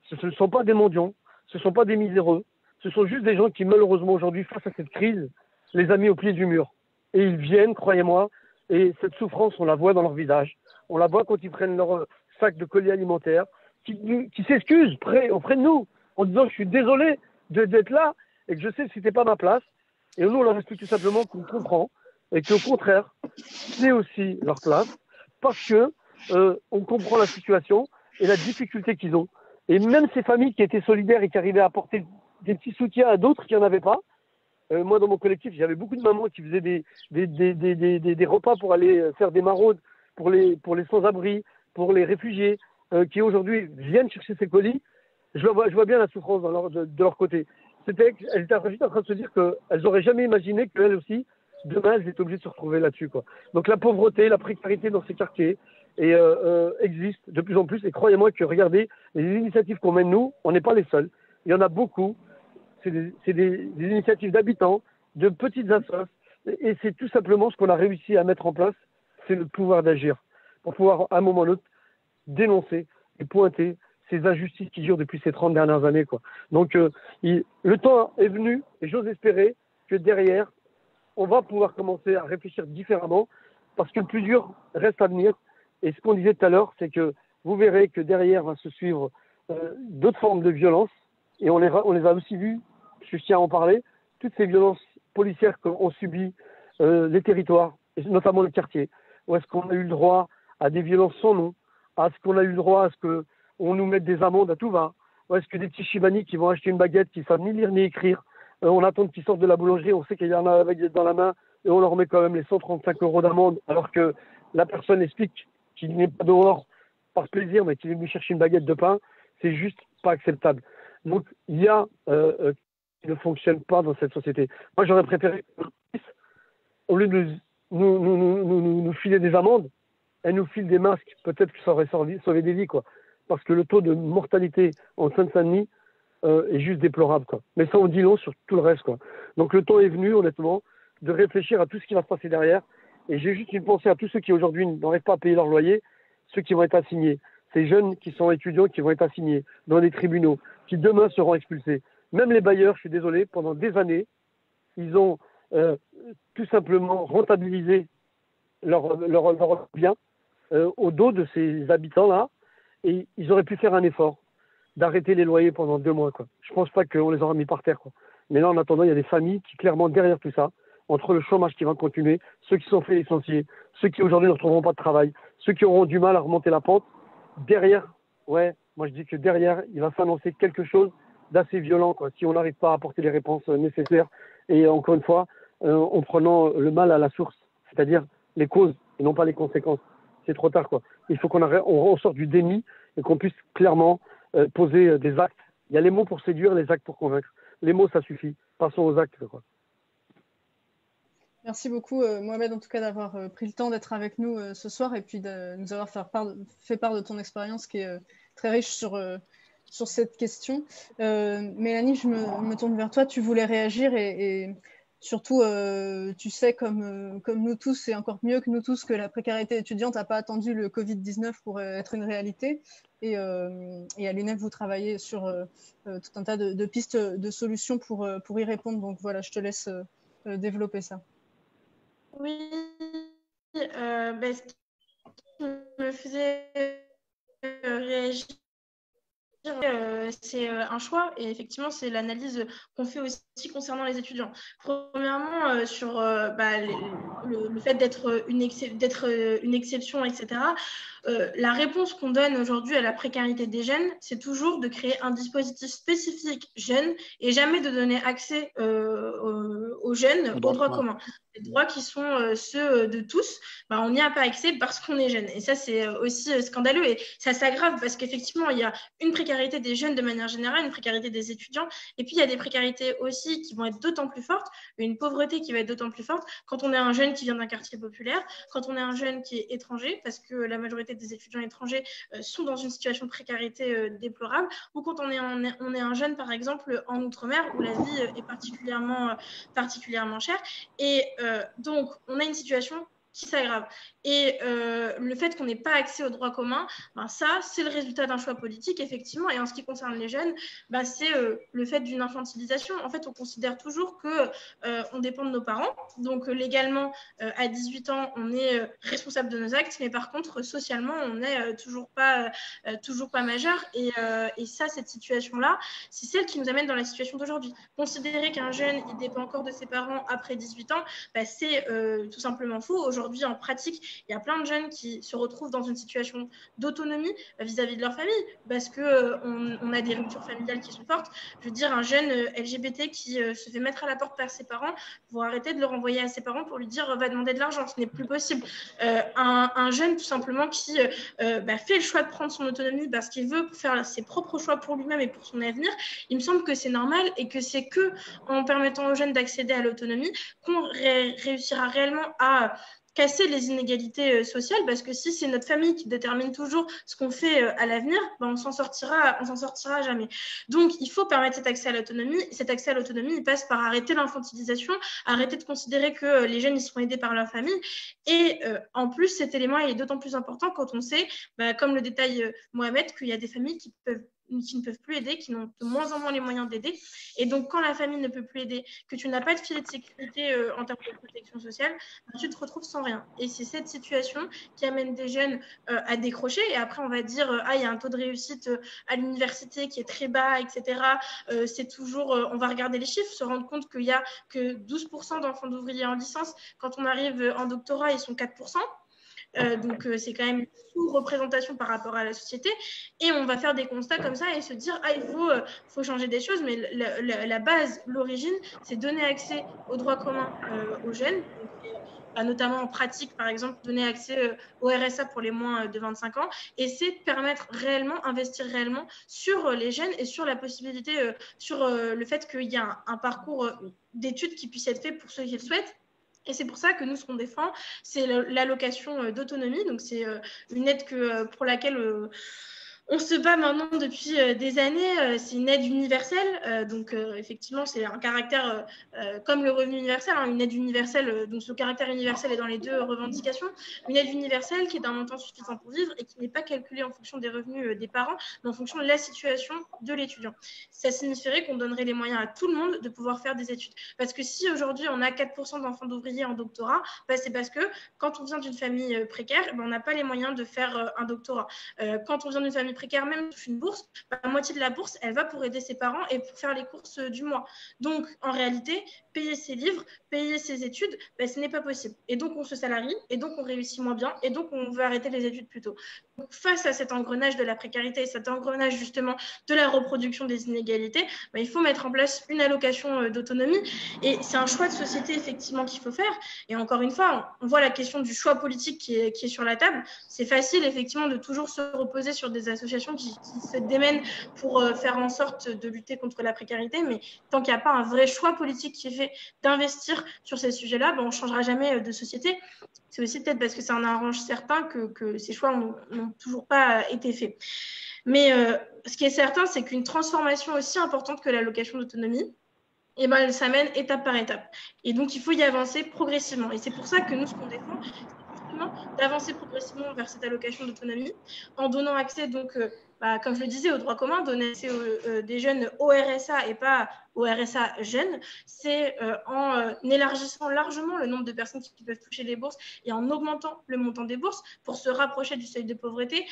S2: Ce ne sont pas des mendiants, ce ne sont pas des miséreux, ce sont juste des gens qui malheureusement aujourd'hui face à cette crise les a mis au pied du mur. Et ils viennent, croyez-moi, et cette souffrance on la voit dans leur visage. On la voit quand ils prennent leur sac de colis alimentaires, qui s'excusent auprès de nous, en disant je suis désolé d'être là et que je sais que ce n'était pas ma place. Et nous, on leur explique tout simplement qu'on comprend et qu'au contraire, c'est aussi leur place parce que on comprend la situation et la difficulté qu'ils ont. Et même ces familles qui étaient solidaires et qui arrivaient à apporter des petits soutiens à d'autres qui n'en avaient pas, moi, dans mon collectif, j'avais beaucoup de mamans qui faisaient des repas pour aller faire des maraudes pour les sans-abri, pour les réfugiés qui aujourd'hui viennent chercher ces colis. Je vois bien la souffrance de leur côté. Elles étaient juste en train de se dire qu'elles n'auraient jamais imaginé qu'elles aussi, demain, elles étaient obligées de se retrouver là-dessus, quoi. Donc la pauvreté, la précarité dans ces quartiers existe de plus en plus. Et croyez-moi que, regardez, les initiatives qu'on mène nous, on n'est pas les seuls. Il y en a beaucoup. C'est des initiatives d'habitants, de petites associations. Et c'est tout simplement ce qu'on a réussi à mettre en place, c'est le pouvoir d'agir. Pour pouvoir, à un moment ou l'autre, dénoncer et pointer ces injustices qui durent depuis ces 30 dernières années, quoi. Donc, le temps est venu et j'ose espérer que derrière, on va pouvoir commencer à réfléchir différemment parce que le plus dur reste à venir. Et ce qu'on disait tout à l'heure, c'est que vous verrez que derrière va se suivre d'autres formes de violence et on les a aussi vues, je tiens à en parler, toutes ces violences policières qu'ont subies les territoires, et notamment les quartiers, où est-ce qu'on a eu le droit à des violences sans nom, à ce qu'on a eu le droit à ce qu'on nous mette des amendes à tout va, ou est-ce que des petits chimaniques qui vont acheter une baguette qui ne savent ni lire ni écrire, on attend qu'ils sortent de la boulangerie, on sait qu'il y en a avec des dans la main, et on leur met quand même les 135 € d'amende, alors que la personne explique qu'il n'est pas dehors par plaisir, mais qu'il est venu chercher une baguette de pain, c'est juste pas acceptable. Donc, il y a qui ne fonctionne pas dans cette société. Moi, j'aurais préféré que la police, au lieu de nous filer des amendes, elle nous file des masques. Peut-être que ça aurait sauvé des vies, quoi. Parce que le taux de mortalité en Seine-Saint-Denis est juste déplorable, quoi. Mais ça, on dit long sur tout le reste, quoi. Donc, le temps est venu, honnêtement, de réfléchir à tout ce qui va se passer derrière. Et j'ai juste une pensée à tous ceux qui, aujourd'hui, n'arrivent pas à payer leur loyer, ceux qui vont être assignés, ces jeunes qui sont étudiants qui vont être assignés dans des tribunaux, qui demain seront expulsés. Même les bailleurs, je suis désolé, pendant des années, ils ont tout simplement rentabilisé leur bien au dos de ces habitants-là, et ils auraient pu faire un effort d'arrêter les loyers pendant 2 mois, quoi. Je pense pas qu'on les aura mis par terre, quoi. Mais là, en attendant, il y a des familles qui, clairement, derrière tout ça, entre le chômage qui va continuer, ceux qui sont fait licencier, ceux qui aujourd'hui ne retrouveront pas de travail, ceux qui auront du mal à remonter la pente, derrière, ouais, moi je dis que derrière, il va s'annoncer quelque chose d'assez violent, quoi, si on n'arrive pas à apporter les réponses nécessaires. Et encore une fois, en prenant le mal à la source, c'est-à-dire les causes et non pas les conséquences. C'est trop tard, quoi. Il faut on sorte du déni et qu'on puisse clairement poser des actes. Il y a les mots pour séduire, les actes pour convaincre. Les mots, ça suffit. Passons aux actes, quoi.
S1: Merci beaucoup, Mohamed, en tout cas, d'avoir pris le temps d'être avec nous ce soir et puis de nous avoir fait part de ton expérience qui est très riche sur cette question. Mélanie, je me tourne vers toi. Tu voulais réagir et surtout, tu sais, comme nous tous et encore mieux que nous tous, que la précarité étudiante n'a pas attendu le Covid-19 pour être une réalité. Et à l'UNEF, vous travaillez sur tout un tas de pistes de solutions pour y répondre. Donc voilà, je te laisse développer ça.
S3: Oui, ce qui me faisait réagir, c'est un choix et effectivement, c'est l'analyse qu'on fait aussi concernant les étudiants. Premièrement, sur le fait d'être une exception, etc. La réponse qu'on donne aujourd'hui à la précarité des jeunes, c'est toujours de créer un dispositif spécifique jeunes et jamais de donner accès aux jeunes aux droits communs. Les droits qui sont ceux de tous, on n'y a pas accès parce qu'on est jeune. Et ça, c'est aussi scandaleux et ça s'aggrave parce qu'effectivement, il y a une précarité des jeunes de manière générale, une précarité des étudiants, et puis il y a des précarités aussi qui vont être d'autant plus fortes, une pauvreté qui va être d'autant plus forte quand on est un jeune qui vient d'un quartier populaire, quand on est un jeune qui est étranger, parce que la majorité des étudiants étrangers sont dans une situation de précarité déplorable, ou quand on est un jeune, par exemple, en Outre-mer, où la vie est particulièrement chère. Et donc, on a une situation qui s'aggrave. Et le fait qu'on n'ait pas accès aux droits communs, ça, c'est le résultat d'un choix politique, effectivement. Et en ce qui concerne les jeunes, c'est le fait d'une infantilisation. En fait, on considère toujours qu'on dépend de nos parents. Donc, légalement, à 18 ans, on est responsable de nos actes. Mais par contre, socialement, on n'est toujours pas majeur. Et ça, cette situation-là, c'est celle qui nous amène dans la situation d'aujourd'hui. Considérer qu'un jeune, il dépend encore de ses parents après 18 ans, c'est tout simplement faux. Aujourd'hui, en pratique, il y a plein de jeunes qui se retrouvent dans une situation d'autonomie vis-à-vis de leur famille parce qu'on a des ruptures familiales qui sont fortes. Je veux dire, un jeune LGBT qui se fait mettre à la porte par ses parents, pour arrêter de le renvoyer à ses parents pour lui dire va demander de l'argent, ce n'est plus possible. Un jeune tout simplement qui fait le choix de prendre son autonomie parce qu'il veut faire ses propres choix pour lui-même et pour son avenir, il me semble que c'est normal et que c'est qu'en permettant aux jeunes d'accéder à l'autonomie qu'on réussira réellement à casser les inégalités sociales, parce que si c'est notre famille qui détermine toujours ce qu'on fait à l'avenir, on s'en sortira jamais. Donc, il faut permettre cet accès à l'autonomie. Cet accès à l'autonomie, il passe par arrêter l'infantilisation, arrêter de considérer que les jeunes ils seront aidés par leur famille. Et en plus, cet élément est d'autant plus important quand on sait, comme le détaille Mohamed, qu'il y a des familles qui ne peuvent plus aider, qui n'ont de moins en moins les moyens d'aider. Et donc, quand la famille ne peut plus aider, que tu n'as pas de filet de sécurité en termes de protection sociale, tu te retrouves sans rien. Et c'est cette situation qui amène des jeunes à décrocher. Et après, on va dire, il y a un taux de réussite à l'université qui est très bas, etc. C'est toujours, on va regarder les chiffres, se rendre compte qu'il n'y a que 12% d'enfants d'ouvriers en licence. Quand on arrive en doctorat, ils sont 4%. donc c'est quand même une sous-représentation par rapport à la société. Et on va faire des constats comme ça et se dire, il faut changer des choses, mais la base, l'origine, c'est donner accès aux droits communs aux jeunes. Donc, notamment en pratique, par exemple, donner accès au RSA pour les moins de 25 ans, et c'est permettre réellement, investir réellement sur les jeunes et sur la possibilité, sur le fait qu'il y a un parcours d'études qui puisse être fait pour ceux qui le souhaitent. Et c'est pour ça que nous, ce qu'on défend, c'est l'allocation d'autonomie. Donc, c'est une aide pour laquelle on se bat maintenant depuis des années. C'est une aide universelle. Donc, effectivement, c'est un caractère comme le revenu universel, une aide universelle. Donc, ce caractère universel est dans les deux revendications. Une aide universelle qui est d'un montant suffisant pour vivre et qui n'est pas calculée en fonction des revenus des parents, mais en fonction de la situation de l'étudiant. Ça signifierait qu'on donnerait les moyens à tout le monde de pouvoir faire des études. Parce que si aujourd'hui, on a 4% d'enfants d'ouvriers en doctorat, c'est parce que quand on vient d'une famille précaire, on n'a pas les moyens de faire un doctorat. Quand on vient d'une famille précaire, même touche une bourse, la moitié de la bourse, elle va pour aider ses parents et pour faire les courses du mois. Donc, en réalité, payer ses livres, payer ses études, ce n'est pas possible. Et donc, on se salarie, et donc, on réussit moins bien, et donc, on veut arrêter les études plus tôt. Donc, face à cet engrenage de la précarité, cet engrenage justement de la reproduction des inégalités, il faut mettre en place une allocation d'autonomie. Et c'est un choix de société, effectivement, qu'il faut faire. Et encore une fois, on voit la question du choix politique qui est sur la table. C'est facile, effectivement, de toujours se reposer sur des associations qui se démènent pour faire en sorte de lutter contre la précarité. Mais tant qu'il n'y a pas un vrai choix politique qui est fait d'investir sur ces sujets-là, on ne changera jamais de société. C'est aussi peut-être parce que ça en arrange certains que ces choix n'ont toujours pas été faits. Mais ce qui est certain, c'est qu'une transformation aussi importante que l'allocation d'autonomie, elle s'amène étape par étape. Et donc, il faut y avancer progressivement. Et c'est pour ça que nous, ce qu'on défend, c'est justement d'avancer progressivement vers cette allocation d'autonomie en donnant accès, donc, comme je le disais, aux droits communs, donner accès des jeunes au RSA et pas au RSA jeunes. C'est en élargissant largement le nombre de personnes qui peuvent toucher les bourses et en augmentant le montant des bourses pour se rapprocher du seuil de pauvreté.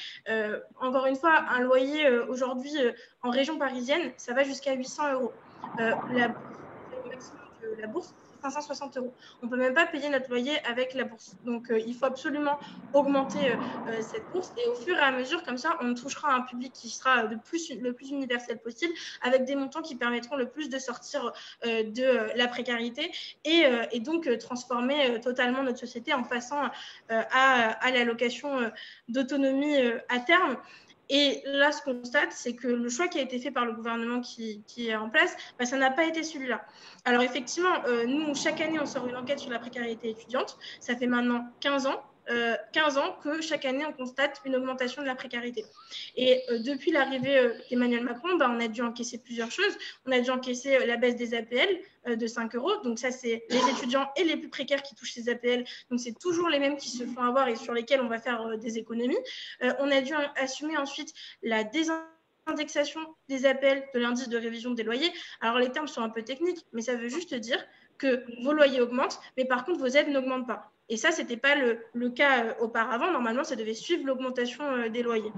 S3: Encore une fois, un loyer aujourd'hui en région parisienne, ça va jusqu'à 800 €. Le maximum de la bourse, c'est 560 €. On ne peut même pas payer notre loyer avec la bourse. Donc, il faut absolument augmenter cette bourse. Et au fur et à mesure, comme ça, on touchera un public qui sera le plus universel possible, avec des montants qui permettront le plus de sortir de la précarité et donc transformer totalement notre société en passant à l'allocation d'autonomie à terme. Et là, ce qu'on constate, c'est que le choix qui a été fait par le gouvernement qui est en place, ça n'a pas été celui-là. Alors effectivement, nous, chaque année, on sort une enquête sur la précarité étudiante. Ça fait maintenant 15 ans. 15 ans que chaque année, on constate une augmentation de la précarité. Et depuis l'arrivée d'Emmanuel Macron, on a dû encaisser plusieurs choses. On a dû encaisser la baisse des APL de 5 €. Donc ça, c'est les étudiants et les plus précaires qui touchent ces APL. Donc c'est toujours les mêmes qui se font avoir et sur lesquels on va faire des économies. On a dû assumer ensuite la désindexation des APL de l'indice de révision des loyers. Alors les termes sont un peu techniques, mais ça veut juste dire que vos loyers augmentent, mais par contre, vos aides n'augmentent pas. Et ça, ce n'était pas le cas auparavant. Normalement, ça devait suivre l'augmentation des loyers.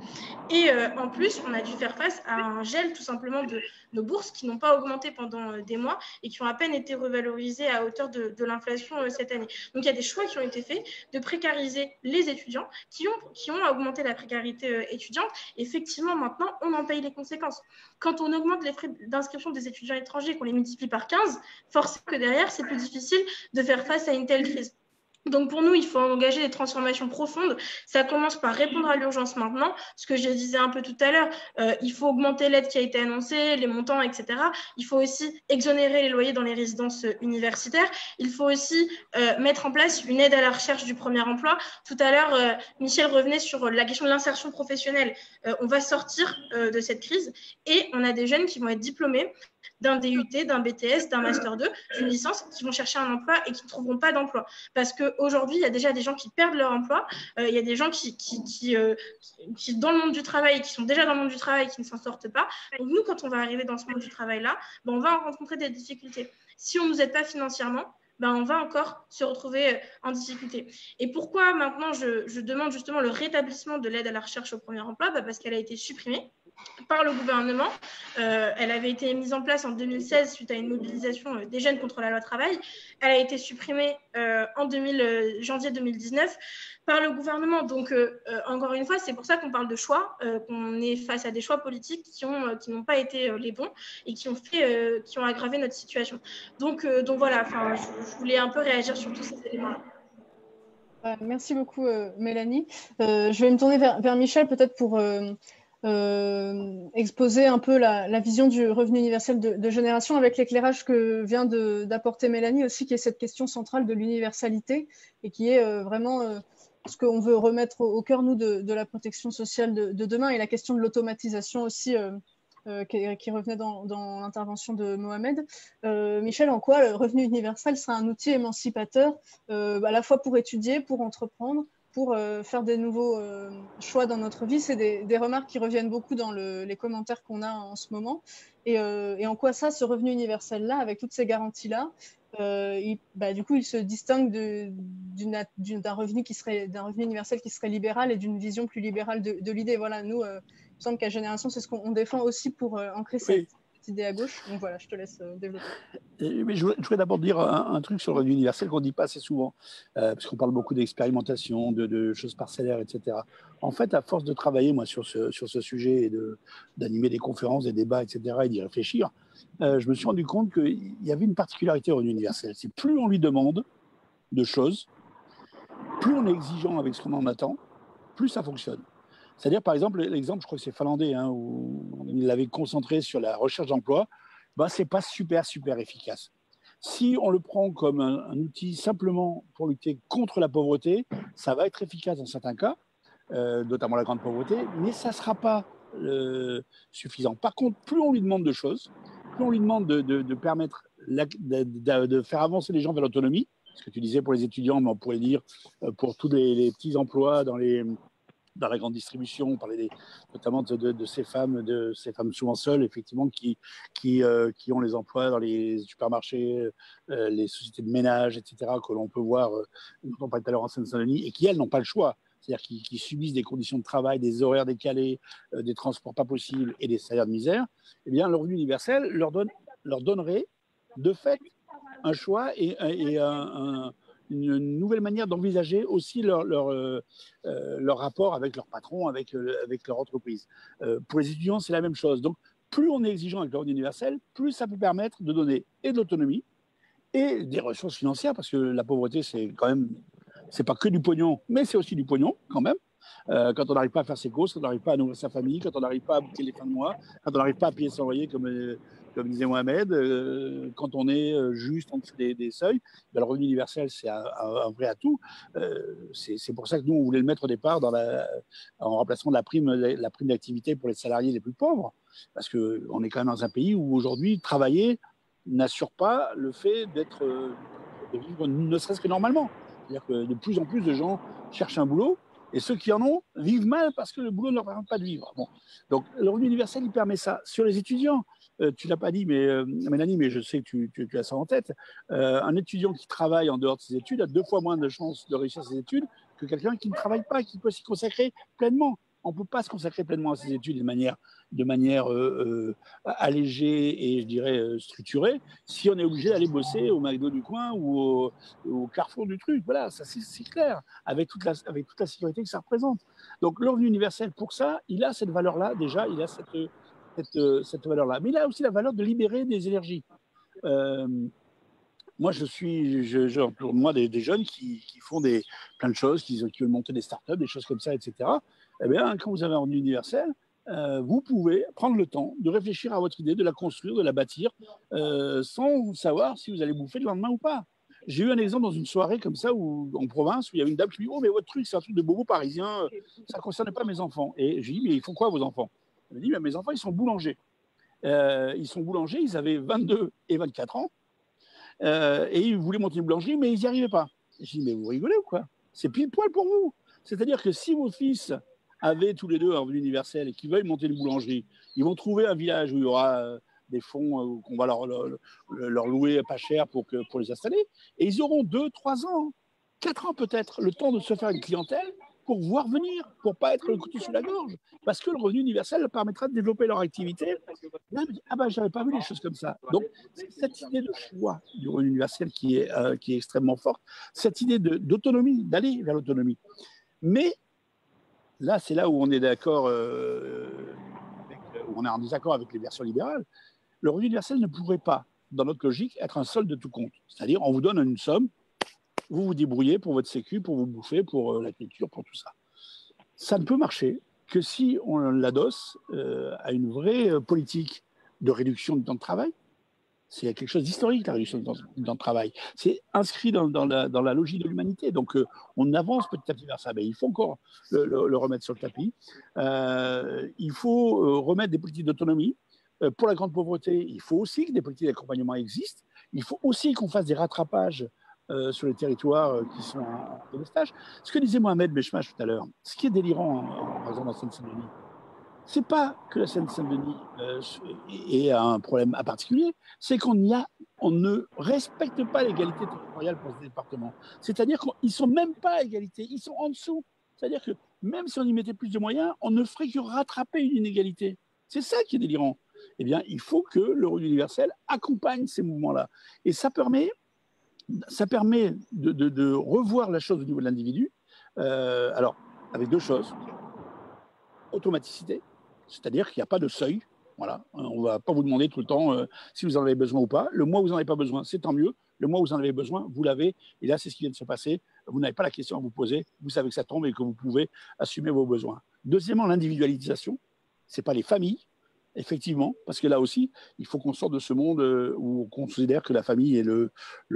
S3: Et en plus, on a dû faire face à un gel tout simplement de nos bourses qui n'ont pas augmenté pendant des mois et qui ont à peine été revalorisées à hauteur de l'inflation cette année. Donc, il y a des choix qui ont été faits de précariser les étudiants qui ont augmenté la précarité étudiante. Effectivement, maintenant, on en paye les conséquences. Quand on augmente les frais d'inscription des étudiants étrangers, qu'on les multiplie par 15, forcément que derrière, c'est plus difficile de faire face à une telle crise. Donc pour nous, il faut engager des transformations profondes. Ça commence par répondre à l'urgence maintenant. Ce que je disais un peu tout à l'heure, il faut augmenter l'aide qui a été annoncée, les montants, etc. Il faut aussi exonérer les loyers dans les résidences universitaires. Il faut aussi mettre en place une aide à la recherche du premier emploi. Tout à l'heure, Michel revenait sur la question de l'insertion professionnelle. On va sortir de cette crise et on a des jeunes qui vont être diplômés d'un DUT, d'un BTS, d'un Master 2, d'une licence, qui vont chercher un emploi et qui ne trouveront pas d'emploi. Parce qu'aujourd'hui, il y a déjà des gens qui perdent leur emploi, il y a des gens qui dans le monde du travail, qui sont déjà dans le monde du travail, qui ne s'en sortent pas. Donc nous, quand on va arriver dans ce monde du travail-là, on va rencontrer des difficultés. Si on ne nous aide pas financièrement, on va encore se retrouver en difficulté. Et pourquoi maintenant je demande justement le rétablissement de l'aide à la recherche au premier emploi ? Parce qu'elle a été supprimée. par le gouvernement. Elle avait été mise en place en 2016 suite à une mobilisation des jeunes contre la loi travail. Elle a été supprimée en janvier 2019 par le gouvernement. Donc, encore une fois, c'est pour ça qu'on parle de choix, qu'on est face à des choix politiques qui n'ont pas été les bons et qui ont aggravé notre situation. Donc voilà, je voulais un peu réagir sur tous ces éléments-là.
S1: Merci beaucoup, Mélanie. Je vais me tourner vers Michel, peut-être pour exposer un peu la vision du revenu universel de génération, avec l'éclairage que vient d'apporter Mélanie aussi, qui est cette question centrale de l'universalité et qui est vraiment ce qu'on veut remettre au cœur, nous, de la protection sociale de demain, et la question de l'automatisation aussi, qui revenait dans l'intervention de Mohamed. Michel, en quoi le revenu universel sera un outil émancipateur, à la fois pour étudier, pour entreprendre, pour faire des nouveaux choix dans notre vie? C'est des remarques qui reviennent beaucoup dans les commentaires qu'on a en ce moment. Et en quoi ça, ce revenu universel-là, avec toutes ces garanties-là, du coup, il se distingue d'un revenu universel qui serait libéral, et d'une vision plus libérale de l'idée. Voilà, nous, il me semble qu'à Génération, c'est ce qu'on défend aussi pour ancrer cette idée à gauche. Donc voilà, je te laisse développer.
S4: Mais je voudrais d'abord dire un truc sur le revenu universel qu'on ne dit pas assez souvent, parce qu'on parle beaucoup d'expérimentation, de choses parcellaires, etc. En fait, à force de travailler, moi, sur ce sujet, et d'animer des conférences, des débats, etc., et d'y réfléchir, je me suis rendu compte qu'il y avait une particularité au revenu universel. C'est plus on lui demande de choses, plus on est exigeant avec ce qu'on en attend, plus ça fonctionne. C'est-à-dire, par exemple, l'exemple, je crois que c'est finlandais, où il l'avait concentré sur la recherche d'emploi, ce n'est pas super efficace. Si on le prend comme un outil simplement pour lutter contre la pauvreté, ça va être efficace dans certains cas, notamment la grande pauvreté, mais ça ne sera pas suffisant. Par contre, plus on lui demande de choses, plus on lui demande de permettre de faire avancer les gens vers l'autonomie, ce que tu disais pour les étudiants, mais on pourrait dire pour tous les petits emplois dans la grande distribution. On parlait notamment de ces femmes souvent seules, effectivement, qui ont les emplois dans les supermarchés, les sociétés de ménage, etc., que l'on peut voir, dont on parlait tout à l'heure en Seine-Saint-Denis, et qui, elles, n'ont pas le choix. C'est-à-dire qui subissent des conditions de travail, des horaires décalés, des transports pas possibles et des salaires de misère. Eh bien, le revenu universel leur donnerait, de fait, un choix et une nouvelle manière d'envisager aussi leur rapport avec leur patron, avec leur entreprise. Pour les étudiants, c'est la même chose. Donc, plus on est exigeant avec le revenu universel, plus ça peut permettre de donner et de l'autonomie et des ressources financières, parce que la pauvreté, c'est quand même, c'est pas que du pognon, mais c'est aussi du pognon quand même. Quand on n'arrive pas à faire ses courses, quand on n'arrive pas à nourrir sa famille, quand on n'arrive pas à boucler les fins de mois, quand on n'arrive pas à payer son loyer, comme disait Mohamed, quand on est juste en dessous des seuils, le revenu universel, c'est un vrai atout. C'est pour ça que nous, on voulait le mettre au départ en remplacement de la prime d'activité pour les salariés les plus pauvres, parce qu'on est quand même dans un pays où aujourd'hui, travailler n'assure pas le fait de vivre ne serait-ce que normalement. C'est-à-dire que de plus en plus de gens cherchent un boulot, et ceux qui en ont vivent mal parce que le boulot ne leur permet pas de vivre. Bon. Donc, le revenu universel, il permet ça. Sur les étudiants, tu ne l'as pas dit, Mélanie, mais je sais que tu as ça en tête, un étudiant qui travaille en dehors de ses études a 2 fois moins de chances de réussir ses études que quelqu'un qui ne travaille pas, qui peut s'y consacrer pleinement. On ne peut pas se consacrer pleinement à ses études de manière allégée et, je dirais, structurée, si on est obligé d'aller bosser au McDo du coin ou au Carrefour du truc. Voilà, ça c'est clair, avec toute la sécurité que ça représente. Donc, le revenu universel, pour ça, il a cette valeur-là, déjà, il a cette valeur-là. Mais il a aussi la valeur de libérer des énergies. Moi, j'entoure moi des jeunes qui font plein de choses, qui veulent monter des startups, des choses comme ça, etc. Eh bien, quand vous avez un revenu universel, vous pouvez prendre le temps de réfléchir à votre idée, de la construire, de la bâtir, sans savoir si vous allez bouffer le lendemain ou pas. J'ai eu un exemple dans une soirée comme ça, en province, où il y avait une dame qui me dit « Oh, mais votre truc, c'est un truc de bobo parisien, ça ne concerne pas mes enfants. » Et j'ai dit « Mais ils font quoi, vos enfants ?» Elle m'a dit « Mes enfants, ils sont boulangers. Ils avaient 22 et 24 ans. Et ils voulaient monter une boulangerie, mais ils n'y arrivaient pas. » J'ai dit « Mais vous rigolez ou quoi? C'est pile poil pour vous. C'est-à-dire que si vos fils avaient tous les deux un revenu universel et qu'ils veulent monter une boulangerie, ils vont trouver un village où il y aura des fonds qu'on va leur louer pas cher pour les installer, et ils auront 2, 3 ans, 4 ans peut-être, le temps de se faire une clientèle pour voir venir, pour ne pas être le couteau sous la gorge, parce que le revenu universel leur permettra de développer leur activité. Là, ah ben, je n'avais pas vu les choses comme ça. Donc, c'est cette idée de choix du revenu universel qui est extrêmement forte, cette idée d'autonomie, d'aller vers l'autonomie. Mais là, c'est là où on est d'accord, où on est en désaccord avec les versions libérales. Le revenu universel ne pourrait pas, dans notre logique, être un solde de tout compte. C'est-à-dire, on vous donne une somme, vous vous débrouillez pour votre sécu, pour vous bouffer, pour la culture, pour tout ça. Ça ne peut marcher que si on l'adosse à une vraie politique de réduction du temps de travail. C'est quelque chose d'historique, la réduction du temps de travail. C'est inscrit dans la logique de l'humanité. Donc, on avance petit à petit vers ça. Mais il faut encore le remettre sur le tapis. Il faut remettre des politiques d'autonomie. Pour la grande pauvreté, il faut aussi que des politiques d'accompagnement existent. Il faut aussi qu'on fasse des rattrapages sur les territoires qui sont en délestage. Ce que disait Mohamed Bechmach tout à l'heure, ce qui est délirant, par exemple, en Seine-Saint-Denis, c'est pas que la Seine-Saint-Denis ait un problème à particulier, c'est qu'on ne respecte pas l'égalité territoriale pour ce département. C'est-à-dire qu'ils ne sont même pas à égalité, ils sont en dessous. C'est-à-dire que même si on y mettait plus de moyens, on ne ferait que rattraper une inégalité. C'est ça qui est délirant. Eh bien, il faut que le revenu universel accompagne ces mouvements-là. Et ça permet de revoir la chose au niveau de l'individu. Alors, avec deux choses. Automaticité, c'est-à-dire qu'il n'y a pas de seuil. Voilà. On ne va pas vous demander tout le temps si vous en avez besoin ou pas. Le mois où vous n'en avez pas besoin, c'est tant mieux. Le mois où vous en avez besoin, vous l'avez. Et là, c'est ce qui vient de se passer. Vous n'avez pas la question à vous poser. Vous savez que ça tombe et que vous pouvez assumer vos besoins. Deuxièmement, l'individualisation. Ce n'est pas les familles, effectivement, parce que là aussi, il faut qu'on sorte de ce monde où on considère que la famille est le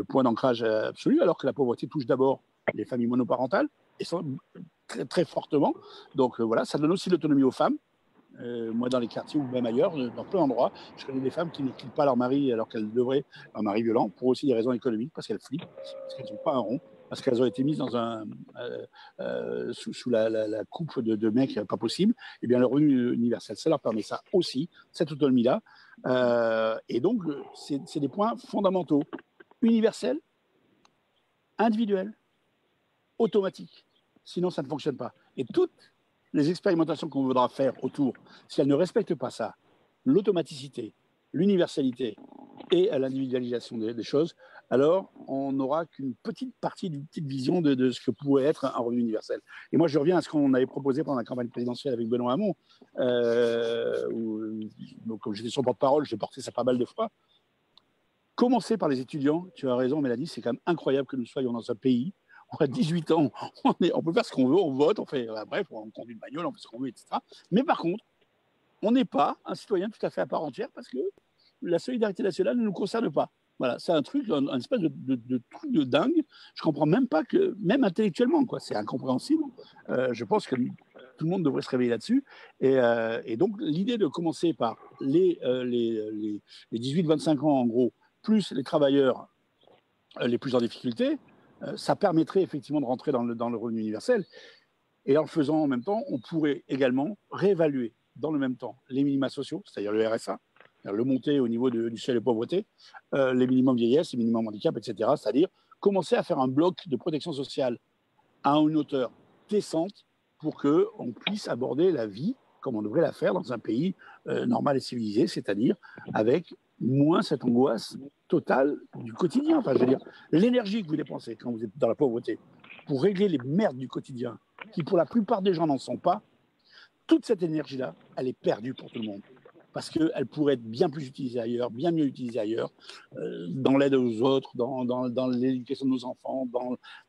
S4: point d'ancrage absolu, alors que la pauvreté touche d'abord les familles monoparentales, et très, très fortement. Donc voilà, ça donne aussi l'autonomie aux femmes. Moi, dans les quartiers ou même ailleurs, dans plein d'endroits, je connais des femmes qui ne quittent pas leur mari alors qu'elles devraient, un mari violent, pour aussi des raisons économiques, parce qu'elles flippent, parce qu'elles n'ont pas un rond, parce qu'elles ont été mises dans sous la coupe de mecs pas possible. Eh bien, le revenu universel, ça leur permet ça aussi, cette autonomie-là. Et donc, c'est des points fondamentaux. Universel, individuel, automatique. Sinon, ça ne fonctionne pas. Et toutes les expérimentations qu'on voudra faire autour, si elles ne respectent pas ça, l'automaticité, l'universalité et l'individualisation des choses, alors on n'aura qu'une petite partie d'une petite vision de ce que pourrait être un revenu universel. Et moi, je reviens à ce qu'on avait proposé pendant la campagne présidentielle avec Benoît Hamon, où, comme j'étais son porte-parole, j'ai porté ça pas mal de fois. Commencer par les étudiants, tu as raison, Mélanie, c'est quand même incroyable que nous soyons dans un pays. On a 18 ans, on peut faire ce qu'on veut, on vote, on fait, bref, on conduit une bagnole, on fait ce qu'on veut, etc. Mais par contre, on n'est pas un citoyen tout à fait à part entière parce que la solidarité nationale ne nous concerne pas. Voilà, c'est un truc, un espèce de truc de dingue. Je comprends même pas que, même intellectuellement, quoi, c'est incompréhensible. Je pense que tout le monde devrait se réveiller là-dessus. Et donc, l'idée de commencer par les 18-25 ans, en gros, plus les travailleurs les plus en difficulté, ça permettrait effectivement de rentrer dans le revenu universel. Et en le faisant en même temps, on pourrait également réévaluer dans le même temps les minima sociaux, c'est-à-dire le RSA, le monter au niveau du seuil de pauvreté, les minimums vieillesse, les minimums handicap, etc. C'est-à-dire commencer à faire un bloc de protection sociale à une hauteur décente pour qu'on puisse aborder la vie comme on devrait la faire dans un pays normal et civilisé, c'est-à-dire avec moins cette angoisse totale du quotidien. Enfin, je veux dire, l'énergie que vous dépensez quand vous êtes dans la pauvreté pour régler les merdes du quotidien, qui pour la plupart des gens n'en sont pas, toute cette énergie-là, elle est perdue pour tout le monde. Parce qu'elle pourrait être bien plus utilisée ailleurs, bien mieux utilisée ailleurs, dans l'aide aux autres, dans l'éducation de nos enfants,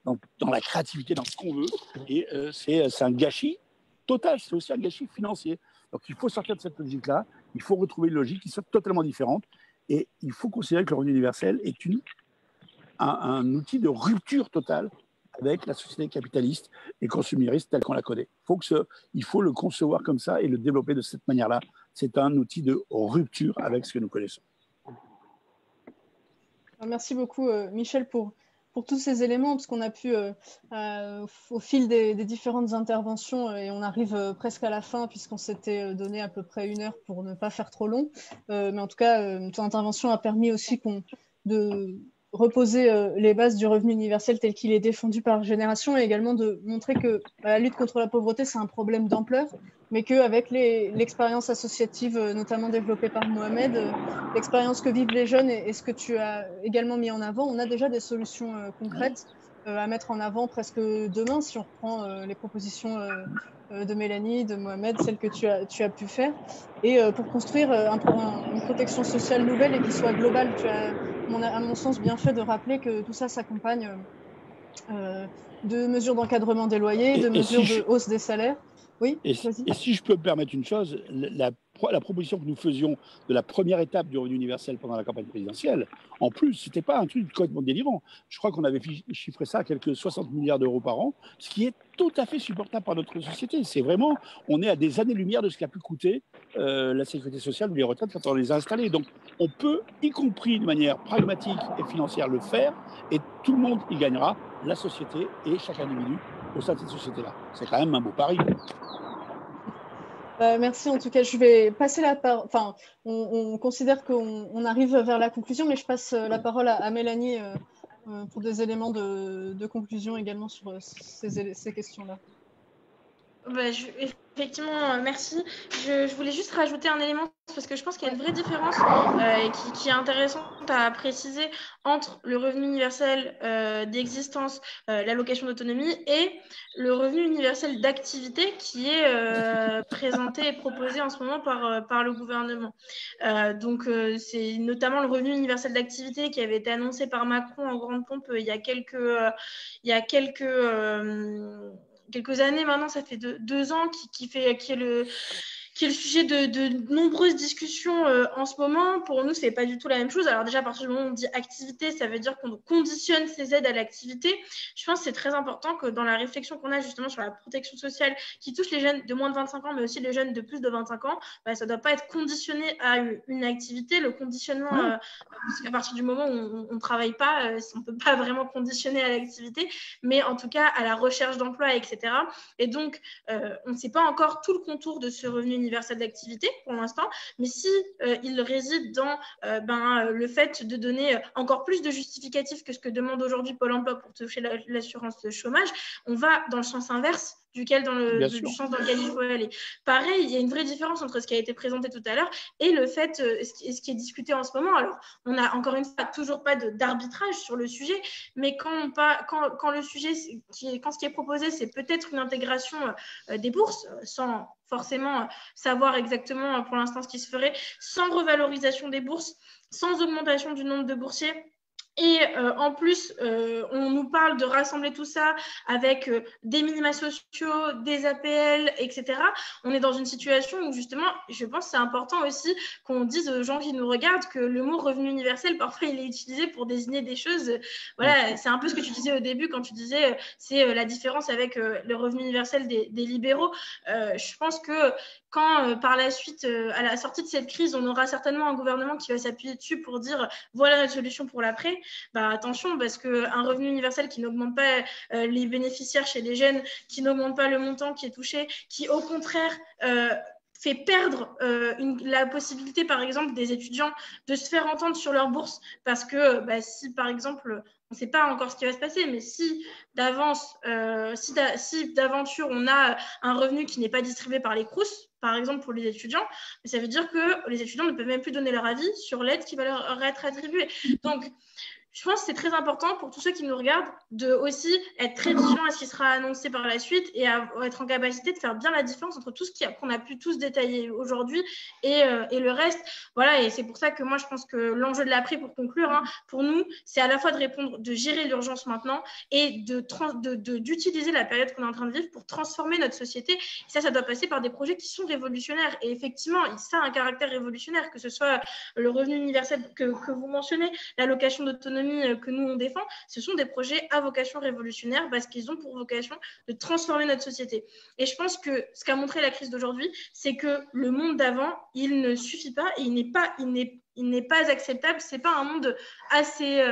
S4: dans la créativité, dans ce qu'on veut. Et c'est un gâchis total, c'est aussi un gâchis financier. Donc il faut sortir de cette logique-là, il faut retrouver une logique qui soit totalement différente. Et il faut considérer que le revenu universel est un outil de rupture totale avec la société capitaliste et consumériste telle qu'on la connaît. Il faut le concevoir comme ça et le développer de cette manière-là. C'est un outil de rupture avec ce que nous connaissons.
S1: Merci beaucoup, Michel, pour tous ces éléments, parce qu'on a pu, au fil des différentes interventions, et on arrive presque à la fin, puisqu'on s'était donné à peu près 1 heure pour ne pas faire trop long. Mais en tout cas, ton intervention a permis aussi reposer les bases du revenu universel tel qu'il est défendu par Génération, et également de montrer que la lutte contre la pauvreté, c'est un problème d'ampleur, mais qu'avec l'expérience associative, notamment développée par Mohamed, l'expérience que vivent les jeunes et ce que tu as également mis en avant, on a déjà des solutions concrètes à mettre en avant presque demain, si on reprend les propositions de Mélanie, de Mohamed, celles que tu as pu faire, et pour construire une protection sociale nouvelle et qui soit globale. Tu as, à mon sens, bien fait de rappeler que tout ça s'accompagne de mesures d'encadrement des loyers, de mesures de hausse des salaires. Oui,
S4: et si je peux me permettre une chose, la proposition que nous faisions de la première étape du revenu universel pendant la campagne présidentielle, en plus, ce n'était pas un truc complètement délirant. Je crois qu'on avait chiffré ça à quelques 60 milliards d'euros par an, ce qui est tout à fait supportable par notre société. C'est vraiment, on est à des années-lumière de ce qu'a pu coûter la sécurité sociale ou les retraites quand on les a installées. Donc, on peut, y compris de manière pragmatique et financière, le faire, et tout le monde y gagnera, la société et chaque individu au sein de cette société-là. C'est quand même un beau pari.
S1: Merci. En tout cas, je vais passer la parole. Enfin, on considère qu'on arrive vers la conclusion, mais je passe la parole à Mélanie pour des éléments de conclusion également sur ces questions-là.
S3: Effectivement, merci. Je voulais juste rajouter un élément parce que je pense qu'il y a une vraie différence qui est intéressante à préciser entre le revenu universel d'existence, l'allocation d'autonomie et le revenu universel d'activité qui est présenté et proposé en ce moment par le gouvernement. Donc, c'est notamment le revenu universel d'activité qui avait été annoncé par Macron en grande pompe il y a quelques années maintenant, ça fait 2 ans, qui est le sujet de nombreuses discussions en ce moment. Pour nous, c'est pas du tout la même chose. Alors déjà, à partir du moment où on dit activité, ça veut dire qu'on conditionne ces aides à l'activité. Je pense que c'est très important que dans la réflexion qu'on a justement sur la protection sociale qui touche les jeunes de moins de 25 ans, mais aussi les jeunes de plus de 25 ans, ça ne doit pas être conditionné à une activité. Le conditionnement, parce qu'à partir du moment où on ne travaille pas, on ne peut pas vraiment conditionner à l'activité, mais en tout cas à la recherche d'emploi, etc. Et donc, on ne sait pas encore tout le contour de ce revenu universel d'activité pour l'instant, mais si il réside dans le fait de donner encore plus de justificatifs que ce que demande aujourd'hui Pôle emploi pour toucher l'assurance chômage, on va dans le sens inverse du sens dans lequel il faut aller. Pareil, il y a une vraie différence entre ce qui a été présenté tout à l'heure et le fait, ce qui est discuté en ce moment. Alors, on n'a encore une fois toujours pas d'arbitrage sur le sujet, mais quand le sujet, quand ce qui est proposé, c'est peut-être une intégration des bourses, sans forcément savoir exactement pour l'instant ce qui se ferait, sans revalorisation des bourses, sans augmentation du nombre de boursiers. Et en plus, on nous parle de rassembler tout ça avec des minima sociaux, des APL, etc. On est dans une situation où justement, je pense que c'est important aussi qu'on dise aux gens qui nous regardent que le mot revenu universel, parfois, il est utilisé pour désigner des choses. Voilà, c'est un peu ce que tu disais au début quand tu disais c'est la différence avec le revenu universel des libéraux. Je pense que quand par la suite, à la sortie de cette crise, on aura certainement un gouvernement qui va s'appuyer dessus pour dire voilà la solution pour l'après, attention, parce qu'un revenu universel qui n'augmente pas les bénéficiaires chez les jeunes, qui n'augmente pas le montant qui est touché, qui au contraire fait perdre la possibilité, par exemple, des étudiants de se faire entendre sur leur bourse, parce que si, par exemple, on ne sait pas encore ce qui va se passer, mais si d'avance, si d'aventure, on a un revenu qui n'est pas distribué par les Crous, par exemple pour les étudiants, ça veut dire que les étudiants ne peuvent même plus donner leur avis sur l'aide qui va leur être attribuée. Donc, je pense que c'est très important pour tous ceux qui nous regardent de aussi être très vigilants à ce qui sera annoncé par la suite et à être en capacité de faire bien la différence entre tout ce qu'on a pu tous détailler aujourd'hui et le reste. Voilà, et c'est pour ça que moi, je pense que l'enjeu de l'après, pour conclure, pour nous, c'est à la fois de répondre, de gérer l'urgence maintenant et d'utiliser la période qu'on est en train de vivre pour transformer notre société. Et ça doit passer par des projets qui sont révolutionnaires. Et effectivement, ça a un caractère révolutionnaire, que ce soit le revenu universel que vous mentionnez, l'allocation d'autonomie que nous on défend, ce sont des projets à vocation révolutionnaire parce qu'ils ont pour vocation de transformer notre société. Et je pense que ce qu'a montré la crise d'aujourd'hui, c'est que le monde d'avant, il ne suffit pas et il n'est pas acceptable. C'est pas un monde assez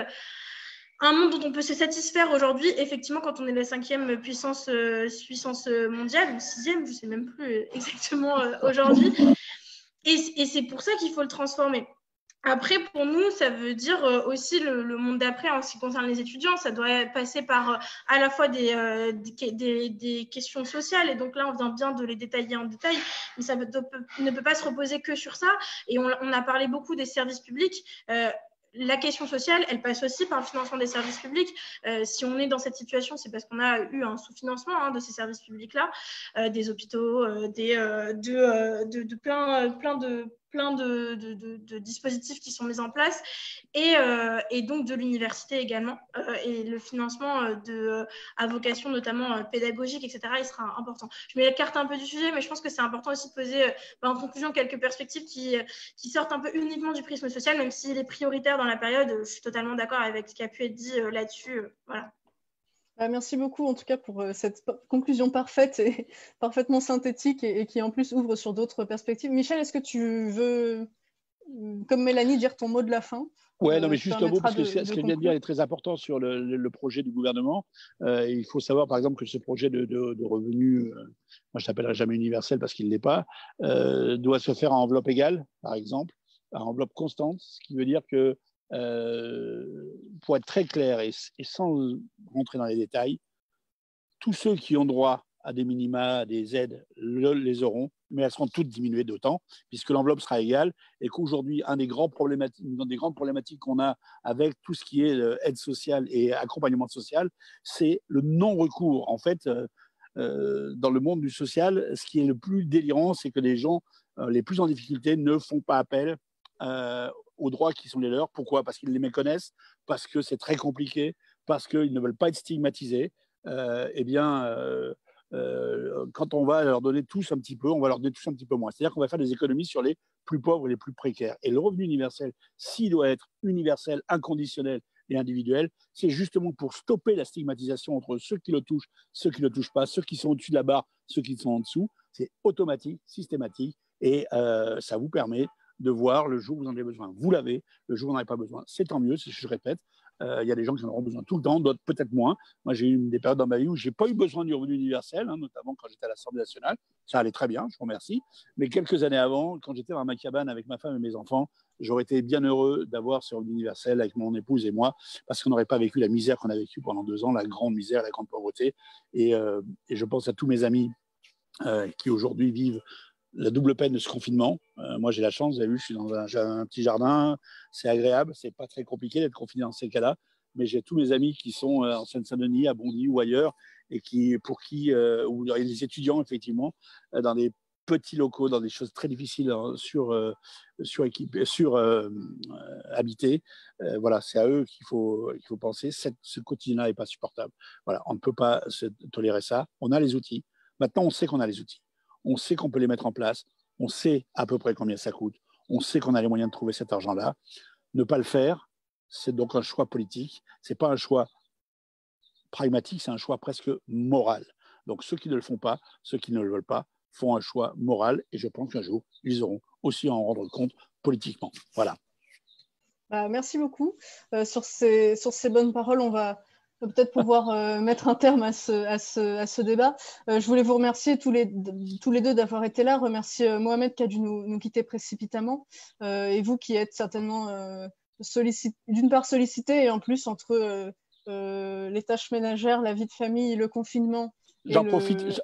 S3: un monde dont on peut se satisfaire aujourd'hui, effectivement, quand on est la 5e puissance mondiale, ou 6e, je ne sais même plus exactement aujourd'hui. Et c'est pour ça qu'il faut le transformer. Après, pour nous, ça veut dire aussi le monde d'après en ce qui concerne les étudiants. Ça doit passer par à la fois des questions sociales. Et donc là, on vient bien de les détailler en détail. Mais ça ne peut pas se reposer que sur ça. Et on a parlé beaucoup des services publics. La question sociale, elle passe aussi par le financement des services publics. Si on est dans cette situation, c'est parce qu'on a eu un sous-financement de ces services publics-là, des hôpitaux, de plein de dispositifs qui sont mis en place et donc de l'université également. Et le financement à vocation notamment pédagogique, etc., il sera important. Je mets la carte un peu du sujet, mais je pense que c'est important aussi de poser en conclusion quelques perspectives qui sortent un peu uniquement du prisme social, même s'il est prioritaire dans la période. Je suis totalement d'accord avec ce qui a pu être dit là-dessus. Voilà.
S1: Merci beaucoup en tout cas pour cette conclusion parfaite et parfaitement synthétique et qui en plus ouvre sur d'autres perspectives. Michel, est-ce que tu veux, comme Mélanie, dire ton mot de la fin?
S4: Ouais, non, mais juste un mot, parce que ce qu'elle vient de dire est très important sur le projet du gouvernement. Il faut savoir, par exemple, que ce projet de revenu, moi je n'appellerai jamais universel parce qu'il ne l'est pas, doit se faire à enveloppe égale, par exemple, à enveloppe constante, ce qui veut dire que, pour être très clair et sans rentrer dans les détails, tous ceux qui ont droit à des minima, à des aides, les auront, mais elles seront toutes diminuées d'autant, puisque l'enveloppe sera égale, et qu'aujourd'hui, une des grandes problématiques qu'on a avec tout ce qui est aide sociale et accompagnement social, c'est le non-recours. En fait, dans le monde du social, ce qui est le plus délirant, c'est que les gens les plus en difficulté ne font pas appel aux droits qui sont les leurs. Pourquoi? Parce qu'ils les méconnaissent, parce que c'est très compliqué, parce qu'ils ne veulent pas être stigmatisés. Quand on va leur donner tous un petit peu, on va leur donner tous un petit peu moins. C'est-à-dire qu'on va faire des économies sur les plus pauvres et les plus précaires. Et le revenu universel, s'il doit être universel, inconditionnel et individuel, c'est justement pour stopper la stigmatisation entre ceux qui le touchent, ceux qui ne le touchent pas, ceux qui sont au-dessus de la barre, ceux qui sont en dessous. C'est automatique, systématique, et ça vous permet de voir le jour où vous en avez besoin. Vous l'avez, le jour où vous n'en avez pas besoin, c'est tant mieux, c'est ce que je répète. Il y a des gens qui en auront besoin tout le temps, d'autres peut-être moins. Moi, j'ai eu des périodes dans ma vie où je n'ai pas eu besoin du revenu universel, notamment quand j'étais à l'Assemblée nationale. Ça allait très bien, je vous remercie. Mais quelques années avant, quand j'étais dans ma cabane avec ma femme et mes enfants, j'aurais été bien heureux d'avoir ce revenu universel avec mon épouse et moi, parce qu'on n'aurait pas vécu la misère qu'on a vécue pendant 2 ans, la grande misère, la grande pauvreté. Et je pense à tous mes amis qui aujourd'hui vivent la double peine de ce confinement. Moi, j'ai la chance, vous avez vu, je suis dans un petit jardin, c'est agréable, c'est pas très compliqué d'être confiné dans ces cas-là, mais j'ai tous mes amis qui sont en Seine-Saint-Denis, à Bondy ou ailleurs, et pour qui, ou les étudiants, effectivement, dans des petits locaux, dans des choses très difficiles habités. Voilà, c'est à eux qu'il faut penser. Ce quotidien-là n'est pas supportable. Voilà, on ne peut pas se tolérer ça. On a les outils. Maintenant, on sait qu'on a les outils. On sait qu'on peut les mettre en place, on sait à peu près combien ça coûte, on sait qu'on a les moyens de trouver cet argent-là. Ne pas le faire, c'est donc un choix politique, ce n'est pas un choix pragmatique, c'est un choix presque moral. Donc ceux qui ne le font pas, ceux qui ne le veulent pas, font un choix moral, et je pense qu'un jour, ils auront aussi à en rendre compte politiquement. Voilà.
S1: Merci beaucoup. Sur ces bonnes paroles, on va peut-être pouvoir mettre un terme à ce débat. Je voulais vous remercier tous les deux d'avoir été là. Remercier Mohamed qui a dû nous quitter précipitamment, et vous qui êtes certainement d'une part sollicité, et en plus entre les tâches ménagères, la vie de famille, le confinement.
S4: J'en profite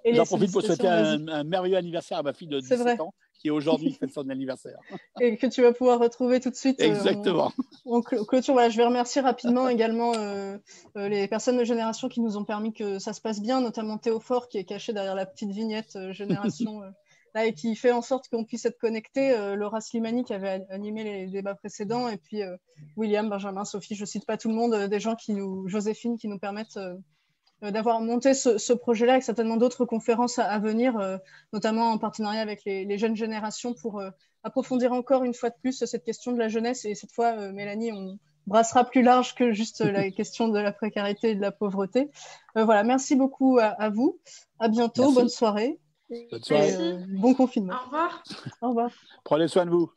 S4: pour souhaiter un merveilleux anniversaire à ma fille de 17 ans, qui aujourd'hui fête son anniversaire.
S1: Et que tu vas pouvoir retrouver tout de suite.
S4: Exactement.
S1: En clôture, voilà, je vais remercier rapidement également les personnes de Génération qui nous ont permis que ça se passe bien, notamment Théophore qui est caché derrière la petite vignette Génération là, et qui fait en sorte qu'on puisse être connecté. Laura Slimani qui avait animé les débats précédents, et puis William, Benjamin, Sophie, je ne cite pas tout le monde, des gens Joséphine, qui nous permettent d'avoir monté ce projet-là, et certainement d'autres conférences à venir, notamment en partenariat avec les jeunes générations, pour approfondir encore une fois de plus cette question de la jeunesse. Et cette fois, Mélanie, on brassera plus large que juste la question de la précarité et de la pauvreté. Voilà, merci beaucoup à vous. À bientôt, bonne soirée.
S4: Bonne soirée.
S1: Bon confinement.
S3: Au revoir.
S1: Au revoir.
S4: Prenez soin de vous.